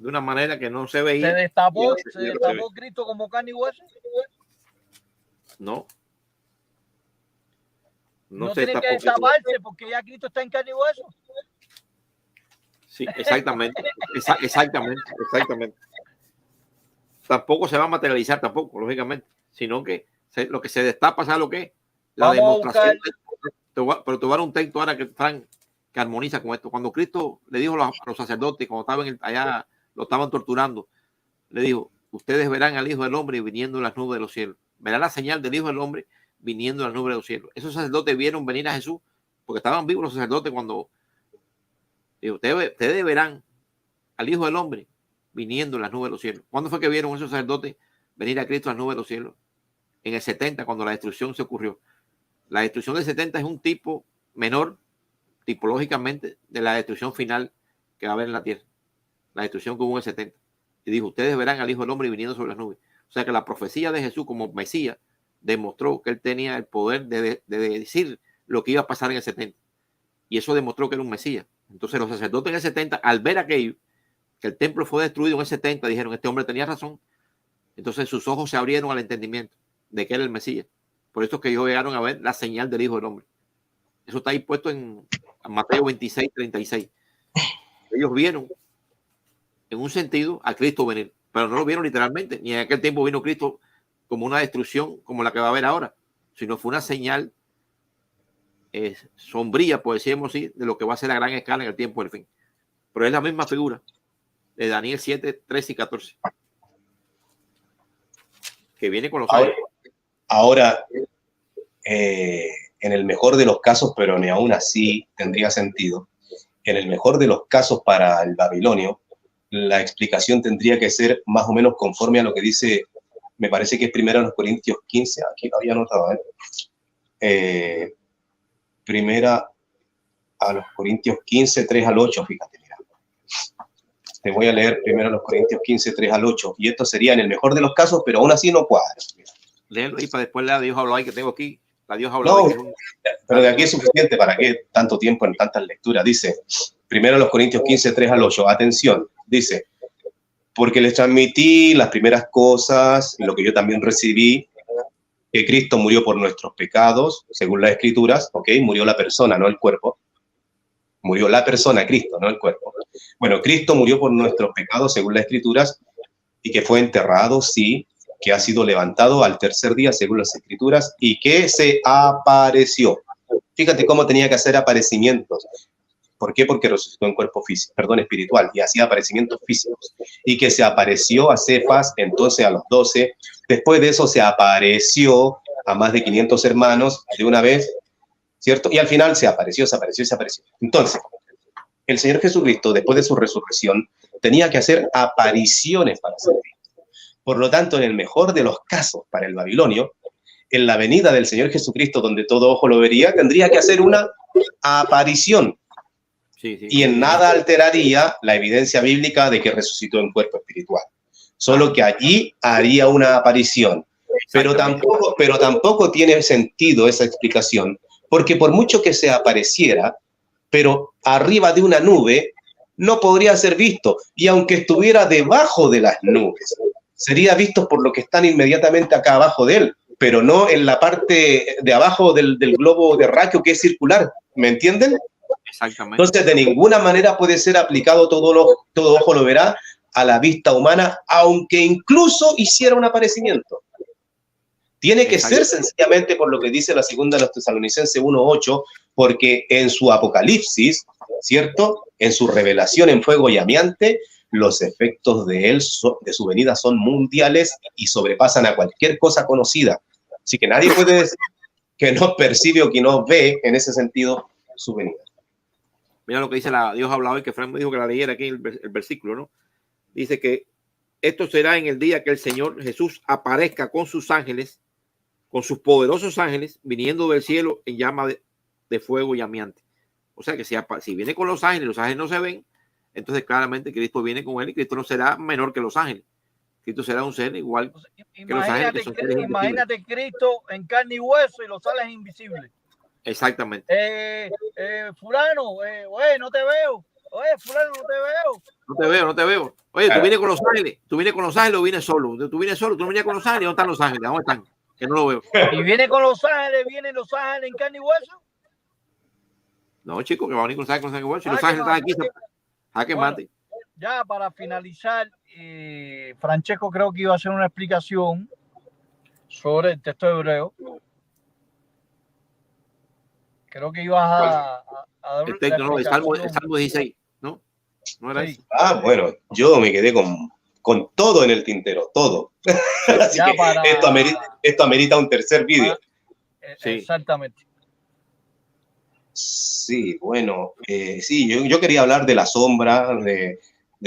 de una manera que no se veía. ¿Se destapó Cristo como carne y hueso? No. No tiene que destaparse porque ya Cristo está en carne y hueso. Sí, exactamente. Exactamente. Tampoco se va a materializar tampoco, lógicamente, sino que lo que se destapa, ¿sabes lo que es? La demostración. Pero te voy a dar un texto ahora que armoniza con esto. Cuando Cristo le dijo a los sacerdotes, cuando estaban allá, lo estaban torturando, le dijo: ustedes verán al Hijo del Hombre viniendo en las nubes de los cielos. Verán la señal del Hijo del Hombre viniendo en las nubes de los cielos. Esos sacerdotes vieron venir a Jesús, porque estaban vivos los sacerdotes cuando dijo: ustedes verán al Hijo del Hombre viniendo en las nubes de los cielos. ¿Cuándo fue que vieron esos sacerdotes venir a Cristo en las nubes de los cielos? En el 70, cuando la destrucción se ocurrió. La destrucción del 70 es un tipo menor, tipológicamente, de la destrucción final que va a haber en la tierra. La destrucción que hubo en el 70. Y dijo: ustedes verán al Hijo del Hombre viniendo sobre las nubes. O sea que la profecía de Jesús como Mesías demostró que él tenía el poder de decir lo que iba a pasar en el 70. Y eso demostró que era un Mesías. Entonces los sacerdotes en el 70, al ver aquello, que el templo fue destruido en el 70, dijeron: este hombre tenía razón. Entonces sus ojos se abrieron al entendimiento de que era el Mesías. Por eso es que ellos llegaron a ver la señal del Hijo del Hombre. Eso está ahí puesto en Mateo 26, 36. Ellos vieron en un sentido a Cristo venir, pero no lo vieron literalmente, ni en aquel tiempo vino Cristo como una destrucción como la que va a haber ahora, sino fue una señal sombría, por decirlo así, de lo que va a ser la gran escala en el tiempo del fin. Pero es la misma figura de Daniel 7, 13 y 14, que viene con los ángeles. Ahora, en el mejor de los casos, pero ni aún así tendría sentido, en el mejor de los casos para el babilonio, la explicación tendría que ser más o menos conforme a lo que dice, me parece que es primero en los Corintios 15, aquí lo había anotado, primera a los Corintios 15, 3 al 8, fíjate, mira. Te voy a leer primero los Corintios 15, 3 al 8, y esto sería en el mejor de los casos, pero aún así no cuadra. Léelo ahí para después la Dios habló ahí que tengo aquí. La Dios habló. No, pero de aquí es suficiente. ¿Para qué tanto tiempo en tantas lecturas? Dice, primero los Corintios 15, 3 al 8. Atención, dice, porque les transmití las primeras cosas, lo que yo también recibí, que Cristo murió por nuestros pecados, según las Escrituras, ¿ok? Murió la persona, no el cuerpo. Murió la persona, Cristo, no el cuerpo. Bueno, Cristo murió por nuestros pecados, según las Escrituras, y que fue enterrado, sí, que ha sido levantado al tercer día, según las Escrituras, y que se apareció. Fíjate cómo tenía que hacer aparecimientos. ¿Por qué? Porque resucitó en cuerpo físico, espiritual, y hacía aparecimientos físicos. Y que se apareció a Cefas, entonces a los 12. Después de eso se apareció a más de 500 hermanos de una vez, ¿cierto? Y al final se apareció. Entonces, el Señor Jesucristo, después de su resurrección, tenía que hacer apariciones para ser visto. Por lo tanto, en el mejor de los casos para el babilonio, en la venida del Señor Jesucristo, donde todo ojo lo vería, tendría que hacer una aparición. Sí. Y en nada alteraría la evidencia bíblica de que resucitó en cuerpo espiritual. Solo que allí haría una aparición. Pero tampoco tiene sentido esa explicación, porque por mucho que se apareciera, pero arriba de una nube, no podría ser visto. Y aunque estuviera debajo de las nubes, sería visto por lo que están inmediatamente acá abajo de él, pero no en la parte de abajo del globo terráqueo que es circular. ¿Me entienden? Exactamente. Entonces, de ninguna manera puede ser aplicado todo ojo lo verá a la vista humana, aunque incluso hiciera un aparecimiento. Tiene que ser sencillamente por lo que dice la segunda de los Tesalonicenses 1:8, porque en su Apocalipsis, ¿cierto? En su revelación en fuego llameante, los efectos de su venida son mundiales y sobrepasan a cualquier cosa conocida. Así que nadie puede decir que no percibe o que no ve en ese sentido su venida. Mira lo que dice Dios ha hablado y que Frank me dijo que la leyera aquí el versículo, ¿no? Dice que esto será en el día que el Señor Jesús aparezca con sus ángeles, con sus poderosos ángeles, viniendo del cielo en llama de fuego llameante. O sea que si viene con los ángeles no se ven, entonces claramente Cristo viene con él y Cristo no será menor que los ángeles. Cristo será un ser igual que los ángeles. Imagínate Cristo en carne y hueso y los ángeles invisibles. Exactamente. Fulano, no te veo. Oye, fulano, no te veo. No te veo, no te veo. Oye, tú vienes con Los Ángeles. ¿Tú vienes con Los Ángeles o vienes solo? Tú vienes solo, tú no vienes con Los Ángeles. ¿Dónde están Los Ángeles? ¿Dónde están? Que no lo veo. ¿Y viene con Los Ángeles? ¿Viene Los Ángeles en carne y hueso? No, chico, que va a venir con Los Ángeles en hueso. Si Los Ángeles están aquí, jaque mate. Ya para finalizar, Francesco creo que iba a hacer una explicación sobre el texto hebreo. Creo que ibas a dar el texto, no, el Salmo 16, ¿no? ¿No era eso? Ah, bueno, yo me quedé con todo en el tintero, todo. Así que esto amerita un tercer vídeo. Sí. Exactamente. Sí, bueno, sí, yo quería hablar de la sombra, de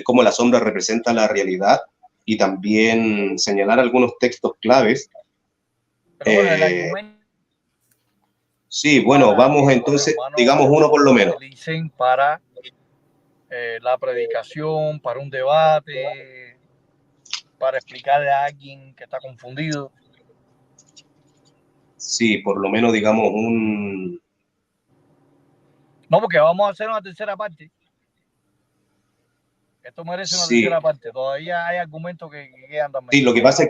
cómo la sombra representa la realidad y también señalar algunos textos claves. Pero bueno, el argumento sí, bueno, vamos entonces, digamos uno por lo menos. Dicen para la predicación, para un debate, para explicarle a alguien que está confundido. Sí, por lo menos digamos un... No, porque vamos a hacer una tercera parte. Esto merece una tercera parte. Todavía hay argumentos que quedan también. Sí, lo que pasa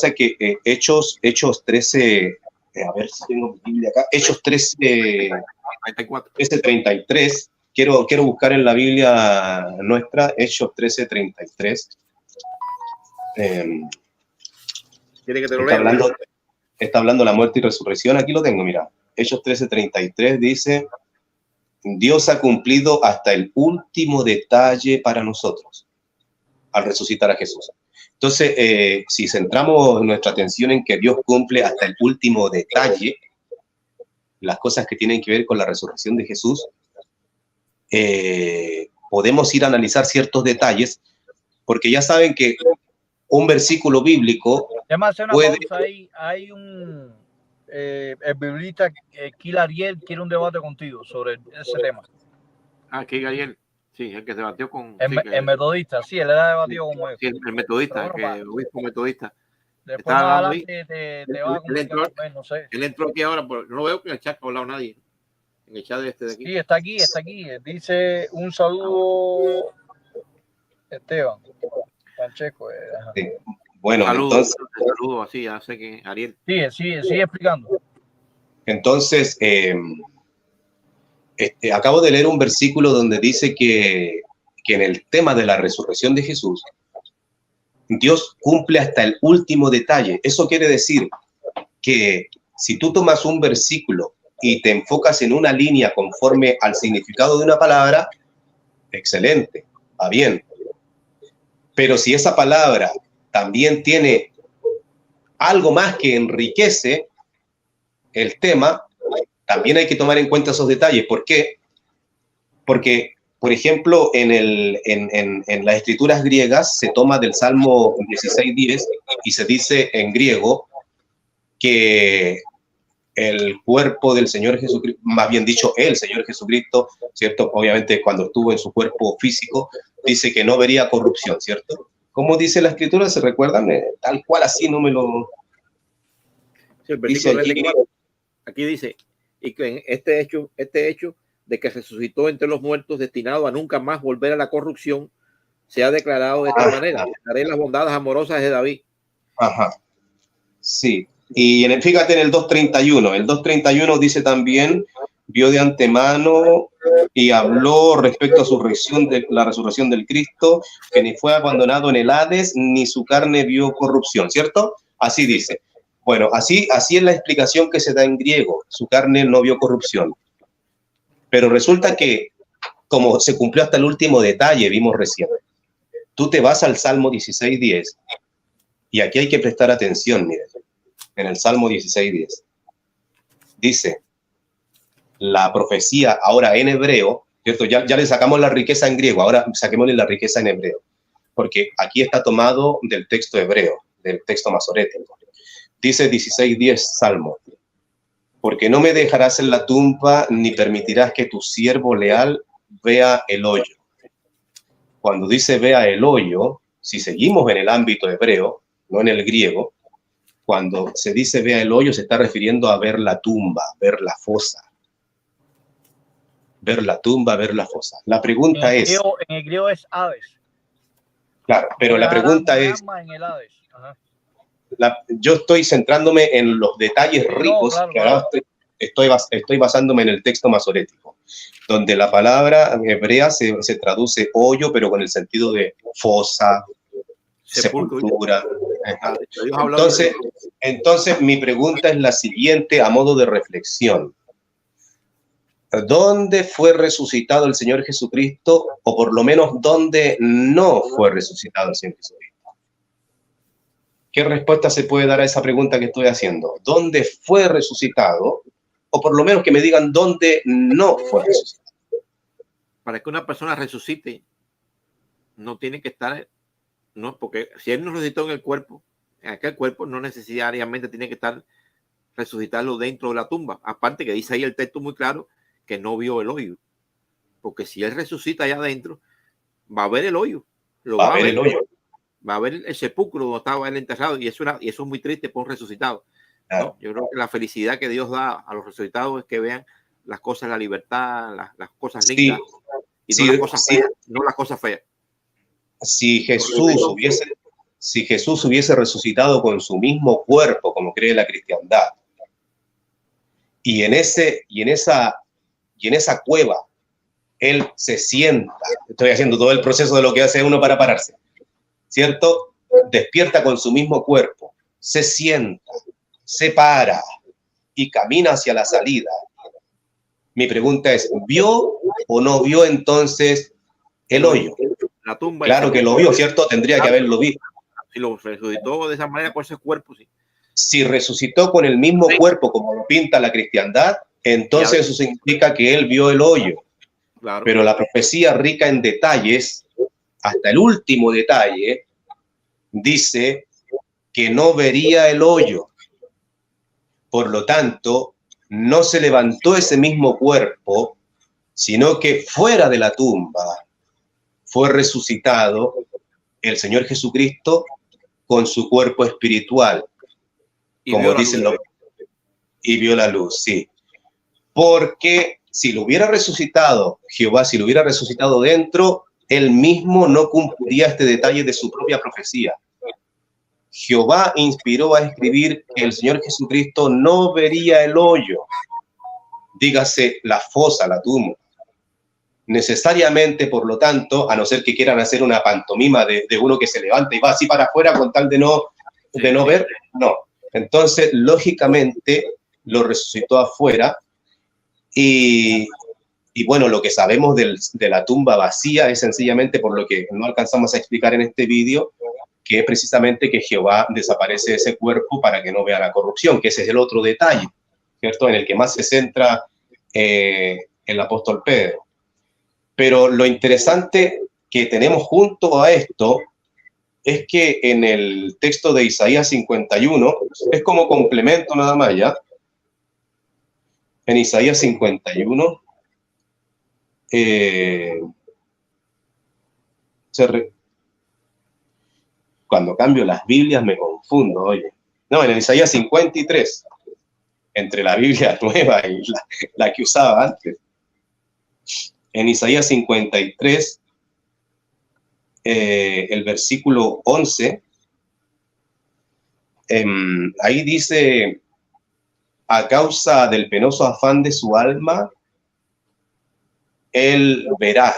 es que Hechos 13, a ver si tengo mi Biblia acá, Hechos 13:33, quiero buscar en la Biblia nuestra, Hechos 13:33. ¿Quiere que te lo lea? Está hablando de la muerte y resurrección, aquí lo tengo, mira. Hechos 13:33 dice... Dios ha cumplido hasta el último detalle para nosotros al resucitar a Jesús. Entonces, si centramos nuestra atención en que Dios cumple hasta el último detalle las cosas que tienen que ver con la resurrección de Jesús, podemos ir a analizar ciertos detalles, porque ya saben que un versículo bíblico puede... Hay un... el biblista Kil Ariel quiere un debate contigo sobre ese tema. Ah, Kil Ariel, sí, el que se debatió con... El metodista, sí, él era debatido con él. Sí, el metodista, el obispo metodista. Después más adelante te va a comunicar, no sé. Él entró aquí ahora, pero no veo que en el chat ha hablado nadie. En el chat de aquí. Sí, está aquí. Dice un saludo, Esteban, Francesco. Sí. Bueno, saludos así, ya sé que Ariel. Sigue explicando. Entonces, acabo de leer un versículo donde dice que en el tema de la resurrección de Jesús, Dios cumple hasta el último detalle. Eso quiere decir que si tú tomas un versículo y te enfocas en una línea conforme al significado de una palabra, excelente, va bien. Pero si esa palabra también tiene algo más que enriquece el tema, también hay que tomar en cuenta esos detalles. ¿Por qué? Porque, por ejemplo, en las escrituras griegas se toma del Salmo 16:10 y se dice en griego que el cuerpo del Señor Jesucristo, más bien dicho, el Señor Jesucristo, ¿cierto? Obviamente cuando estuvo en su cuerpo físico, dice que no vería corrupción, ¿cierto? ¿Cómo dice la escritura? ¿Se recuerdan? Tal cual así no me lo... Sí, el versículo aquí dice, y que este hecho de que resucitó entre los muertos, destinado a nunca más volver a la corrupción, se ha declarado de esta manera: daré las bondades amorosas de David. Ajá. Sí. Y fíjate en el 2:31. El 2:31 dice también, vio de antemano y habló respecto a la resurrección del Cristo, que ni fue abandonado en el Hades, ni su carne vio corrupción, ¿cierto? Así dice. Bueno, así es la explicación que se da en griego. Su carne no vio corrupción. Pero resulta que, como se cumplió hasta el último detalle, vimos recién, tú te vas al Salmo 16:10, y aquí hay que prestar atención, miren. En el Salmo 16:10 dice la profecía ahora en hebreo, ¿cierto? Ya le sacamos la riqueza en griego, ahora saquémosle la riqueza en hebreo, porque aquí está tomado del texto hebreo, del texto masorético. Dice 16:10 Salmo: porque no me dejarás en la tumba, ni permitirás que tu siervo leal vea el hoyo. Cuando dice vea el hoyo, si seguimos en el ámbito hebreo, no en el griego, cuando se dice vea el hoyo, se está refiriendo a ver la tumba, ver la fosa. ver la tumba, ver la fosa. La pregunta en el griego es Hades. Claro, pero la pregunta es... En el Hades. Ajá. Yo estoy centrándome en los detalles ricos, claro, que ahora estoy basándome en el texto masorético, donde la palabra hebrea se traduce hoyo, pero con el sentido de fosa, sepultura. Entonces, mi pregunta es la siguiente a modo de reflexión. ¿Dónde fue resucitado el Señor Jesucristo? O por lo menos, ¿dónde no fue resucitado el Señor Jesucristo? ¿Qué respuesta se puede dar a esa pregunta que estoy haciendo? ¿Dónde fue resucitado? O por lo menos que me digan dónde no fue resucitado. Para que una persona resucite, no tiene que estar, no, porque si Él nos resucitó en el cuerpo, en aquel cuerpo no necesariamente tiene que estar resucitarlo dentro de la tumba. Aparte que dice ahí el texto muy claro que no vio el hoyo. Porque si Él resucita allá adentro, va a ver el hoyo. Va a ver el hoyo. Va a ver el sepulcro donde estaba él enterrado, y eso es muy triste por un resucitado. Claro. ¿No? Yo creo que la felicidad que Dios da a los resucitados es que vean las cosas, la libertad, las cosas lindas, y no las cosas feas, no las cosas feas. Si Jesús hubiese resucitado con su mismo cuerpo, como cree la cristiandad, y en esa cueva él se sienta, estoy haciendo todo el proceso de lo que hace uno para pararse, ¿cierto? Despierta con su mismo cuerpo, se sienta, se para y camina hacia la salida. Mi pregunta es, ¿vio o no vio entonces el hoyo? La tumba. Claro que lo vio, ¿cierto? Tendría que haberlo visto. Si lo resucitó de esa manera con ese cuerpo, sí. Si resucitó con el mismo cuerpo como lo pinta la cristiandad, entonces eso significa que él vio el hoyo. Claro. Pero la profecía rica en detalles, hasta el último detalle, dice que no vería el hoyo. Por lo tanto, no se levantó ese mismo cuerpo, sino que fuera de la tumba fue resucitado el Señor Jesucristo con su cuerpo espiritual, como dicen los... Y vio la luz, sí. Porque si lo hubiera resucitado Jehová, si lo hubiera resucitado dentro, él mismo no cumpliría este detalle de su propia profecía. Jehová inspiró a escribir que el Señor Jesucristo no vería el hoyo, dígase la fosa, la tumba. Necesariamente, por lo tanto, a no ser que quieran hacer una pantomima de uno que se levanta y va así para afuera con tal de no ver, no. Entonces, lógicamente, lo resucitó afuera y bueno, lo que sabemos de la tumba vacía es sencillamente por lo que no alcanzamos a explicar en este vídeo, que es precisamente que Jehová desaparece de ese cuerpo para que no vea la corrupción, que ese es el otro detalle, ¿cierto? En el que más se centra el apóstol Pedro. Pero lo interesante que tenemos junto a esto es que en el texto de Isaías 51, es como complemento nada más, ¿ya? En Isaías 51, cuando cambio las Biblias me confundo, oye. No, en el Isaías 53, entre la Biblia nueva y la que usaba antes. En Isaías 53, el versículo 11, ahí dice, a causa del penoso afán de su alma, él verá,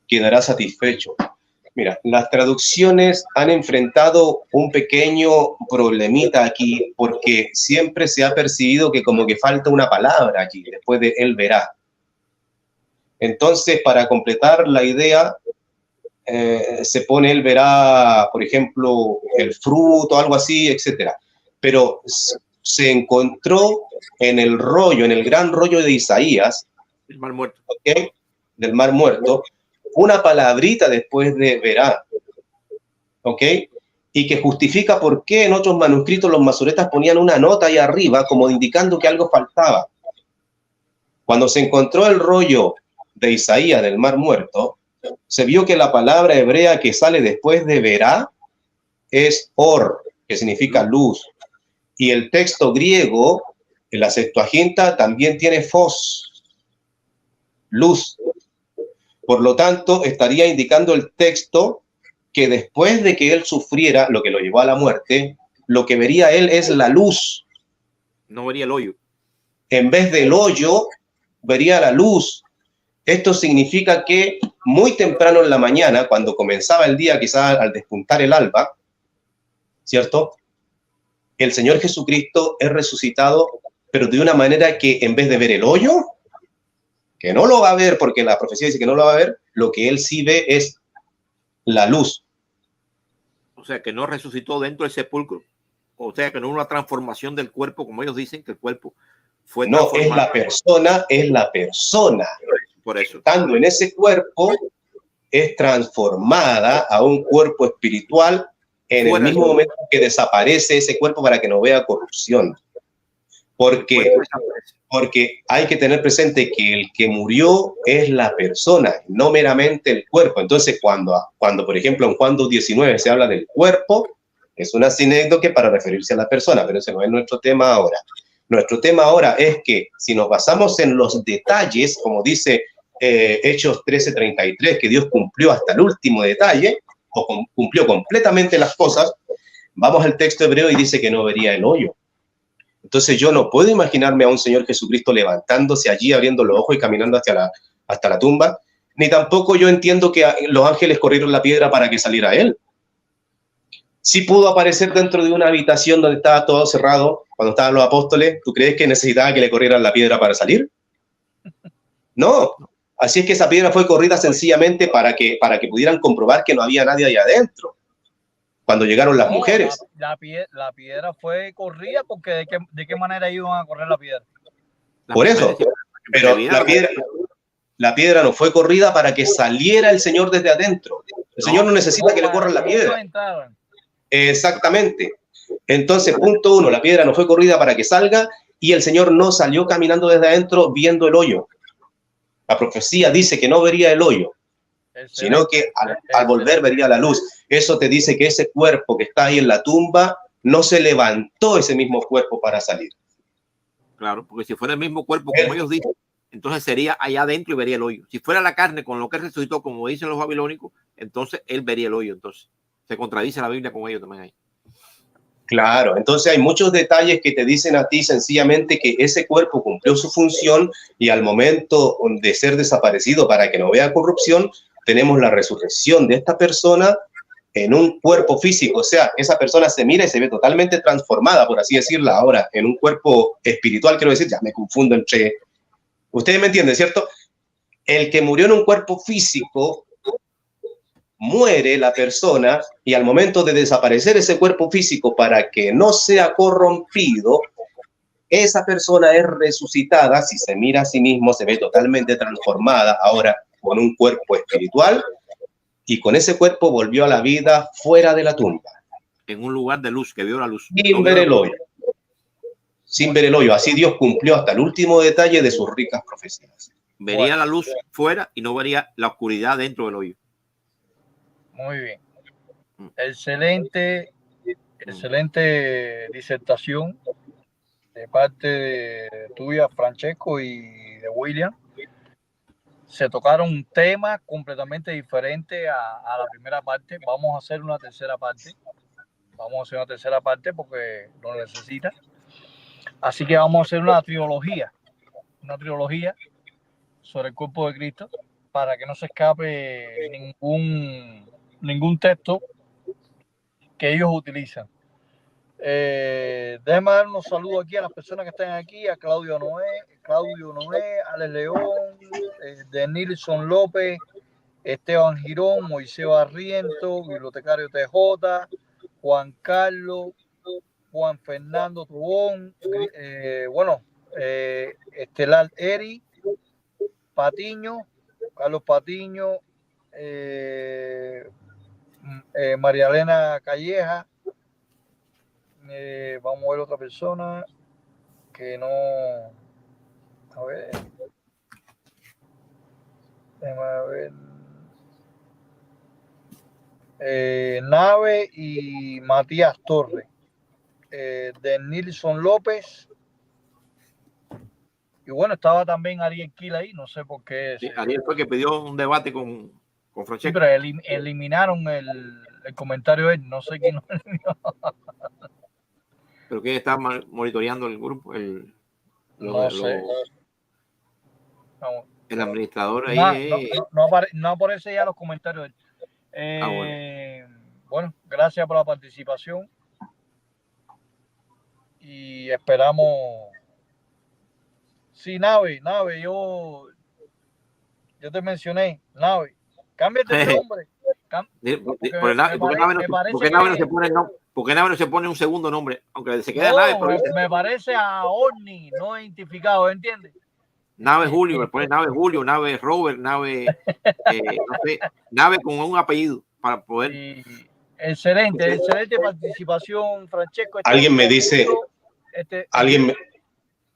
quedará satisfecho. Mira, las traducciones han enfrentado un pequeño problemita aquí porque siempre se ha percibido que como que falta una palabra aquí, después de él verá. Entonces, para completar la idea, se pone él verá, por ejemplo, el fruto, algo así, etcétera. Pero se encontró en el rollo, en el gran rollo de Isaías, el Mar Muerto, ¿okay? Del Mar Muerto, una palabrita después de verá, ¿ok? Y que justifica por qué en otros manuscritos los masoretas ponían una nota ahí arriba como indicando que algo faltaba. Cuando se encontró el rollo de Isaías del Mar Muerto, se vio que la palabra hebrea que sale después de verá es or, que significa luz. Y el texto griego En la Septuaginta también tiene phos, luz. Por lo tanto, estaría indicando el texto que después de que él sufriera lo que lo llevó a la muerte, lo que vería él es la luz. No vería el hoyo. En vez del hoyo, vería la luz. Esto significa que muy temprano en la mañana, cuando comenzaba el día, quizás al despuntar el alba, ¿cierto? El Señor Jesucristo es resucitado, pero de una manera que en vez de ver el hoyo, que no lo va a ver porque la profecía dice que no lo va a ver, lo que él sí ve es la luz. O sea, que no resucitó dentro del sepulcro. O sea, que no hubo una transformación del cuerpo, como ellos dicen, que el cuerpo fue transformado. No, es la persona. Por eso. Estando en ese cuerpo, es transformada a un cuerpo espiritual en el mismo momento que desaparece ese cuerpo para que no vea corrupción. Porque hay que tener presente que el que murió es la persona, no meramente el cuerpo. Entonces, cuando por ejemplo, en Juan 2:19 se habla del cuerpo, es una sinécdoque para referirse a la persona, pero ese no es nuestro tema ahora. Nuestro tema ahora es que si nos basamos en los detalles, como dice Hechos 13:33, que Dios cumplió hasta el último detalle, o cumplió completamente las cosas, vamos al texto hebreo y dice que no vería el hoyo. Entonces yo no puedo imaginarme a un Señor Jesucristo levantándose allí, abriendo los ojos y caminando hasta la tumba, ni tampoco yo entiendo que los ángeles corrieron la piedra para que saliera él. Sí pudo aparecer dentro de una habitación donde estaba todo cerrado, cuando estaban los apóstoles. ¿Tú crees que necesitaba que le corrieran la piedra para salir? No. Así es que esa piedra fue corrida sencillamente para que pudieran comprobar que no había nadie ahí adentro. Cuando llegaron las mujeres. La piedra fue corrida porque ¿de qué manera iban a correr la piedra? Por eso. Pero la piedra no fue corrida para que saliera el Señor desde adentro. El Señor no necesita que le corran la piedra. Exactamente. Entonces, punto 1, la piedra no fue corrida para que salga y el Señor no salió caminando desde adentro viendo el hoyo. La profecía dice que no vería el hoyo, sino que al volver vería la luz. Eso te dice que ese cuerpo que está ahí en la tumba no se levantó ese mismo cuerpo para salir. Claro, porque si fuera el mismo cuerpo, como ellos dicen, entonces sería allá adentro y vería el hoyo. Si fuera la carne con lo que resucitó, como dicen los babilónicos, entonces él vería el hoyo. Entonces se contradice la Biblia con ellos también ahí. Claro, entonces hay muchos detalles que te dicen a ti sencillamente que ese cuerpo cumplió su función y al momento de ser desaparecido para que no vea corrupción, tenemos la resurrección de esta persona en un cuerpo físico. O sea, esa persona se mira y se ve totalmente transformada, por así decirla. Ahora, en un cuerpo espiritual, quiero decir, ya me confundo entre... Ustedes me entienden, ¿cierto? El que murió en un cuerpo físico, muere la persona y al momento de desaparecer ese cuerpo físico para que no sea corrompido, esa persona es resucitada. Si se mira a sí mismo, se ve totalmente transformada ahora con un cuerpo espiritual y con ese cuerpo volvió a la vida fuera de la tumba. En un lugar de luz, que vio la luz. Sin ver el hoyo. Sin ver el hoyo. Así Dios cumplió hasta el último detalle de sus ricas profecías. Vería la luz fuera y no vería la oscuridad dentro del hoyo. Muy bien. Excelente disertación de parte de tuya, Francesco, y de William. Se tocaron un tema completamente diferente a la primera parte. Vamos a hacer una tercera parte. Porque lo necesita. Así que vamos a hacer una trilogía sobre el cuerpo de Cristo para que no se escape ningún texto que ellos utilizan. Déjame dar unos saludos aquí a las personas que están aquí, a Claudio Noé, Alex León, Denilson López, Esteban Girón, Moisés Barriento, bibliotecario TJ, Juan Carlos, Juan Fernando Tubón, Estelar Eri, Patiño, Carlos Patiño, María Elena Calleja. Vamos a ver otra persona que no. A ver. Déjame ver. Nave y Matías Torres. De Nilson López. Y bueno, estaba también Ariel Kiel ahí, no sé por qué. Sí, Ariel fue que pidió un debate con Francesco. Sí, pero eliminaron el comentario de él, no sé quién lo eliminó. ¿Pero quién está monitoreando el grupo? No sé. El administrador ahí. No aparece ya los comentarios de él. Bueno, gracias por la participación. Y esperamos. Sí, Nave, yo te mencioné, Nave, cámbiate el nombre. ¿Por qué Nave no se pone un segundo nombre? Aunque se quede Nave. Me parece a Orni, no identificado, ¿entiendes? Nave Julio, me pone Nave Julio, Nave Robert, Nave, no sé, Nave con un apellido para poder. Sí. Excelente participación, Francesco. Alguien me dice,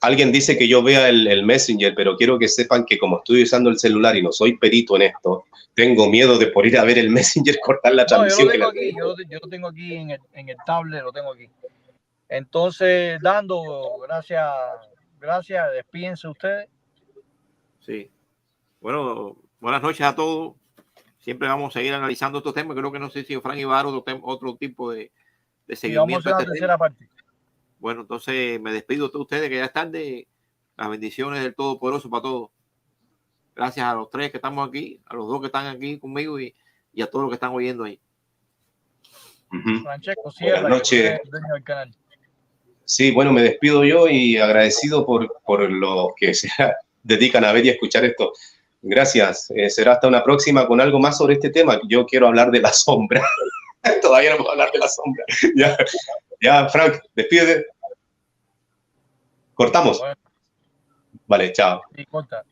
alguien dice que yo vea el Messenger, pero quiero que sepan que como estoy usando el celular y no soy perito en esto, tengo miedo de por ir a ver el Messenger, cortar la transmisión. Yo lo tengo aquí en el tablet, lo tengo aquí. Entonces, Dando, gracias, despídense ustedes. Sí. Bueno, buenas noches a todos. Siempre vamos a seguir analizando estos temas. Creo que no sé si Frank iba a dar otro tipo de seguimiento. Y vamos a la tercera parte. Bueno, entonces me despido de ustedes, que ya es tarde. Las bendiciones del Todopoderoso para todos. Gracias a los tres que estamos aquí, a los dos que están aquí conmigo y a todos los que están oyendo ahí. Francesco, buenas noches. Sí, bueno, me despido yo y agradecido por los que se dedican a ver y a escuchar esto. Gracias. Será hasta una próxima con algo más sobre este tema. Yo quiero hablar de la sombra. Todavía no puedo hablar de la sombra. Ya, Frank, despídete. ¿Cortamos? Bueno. Vale, chao. Sí, corta.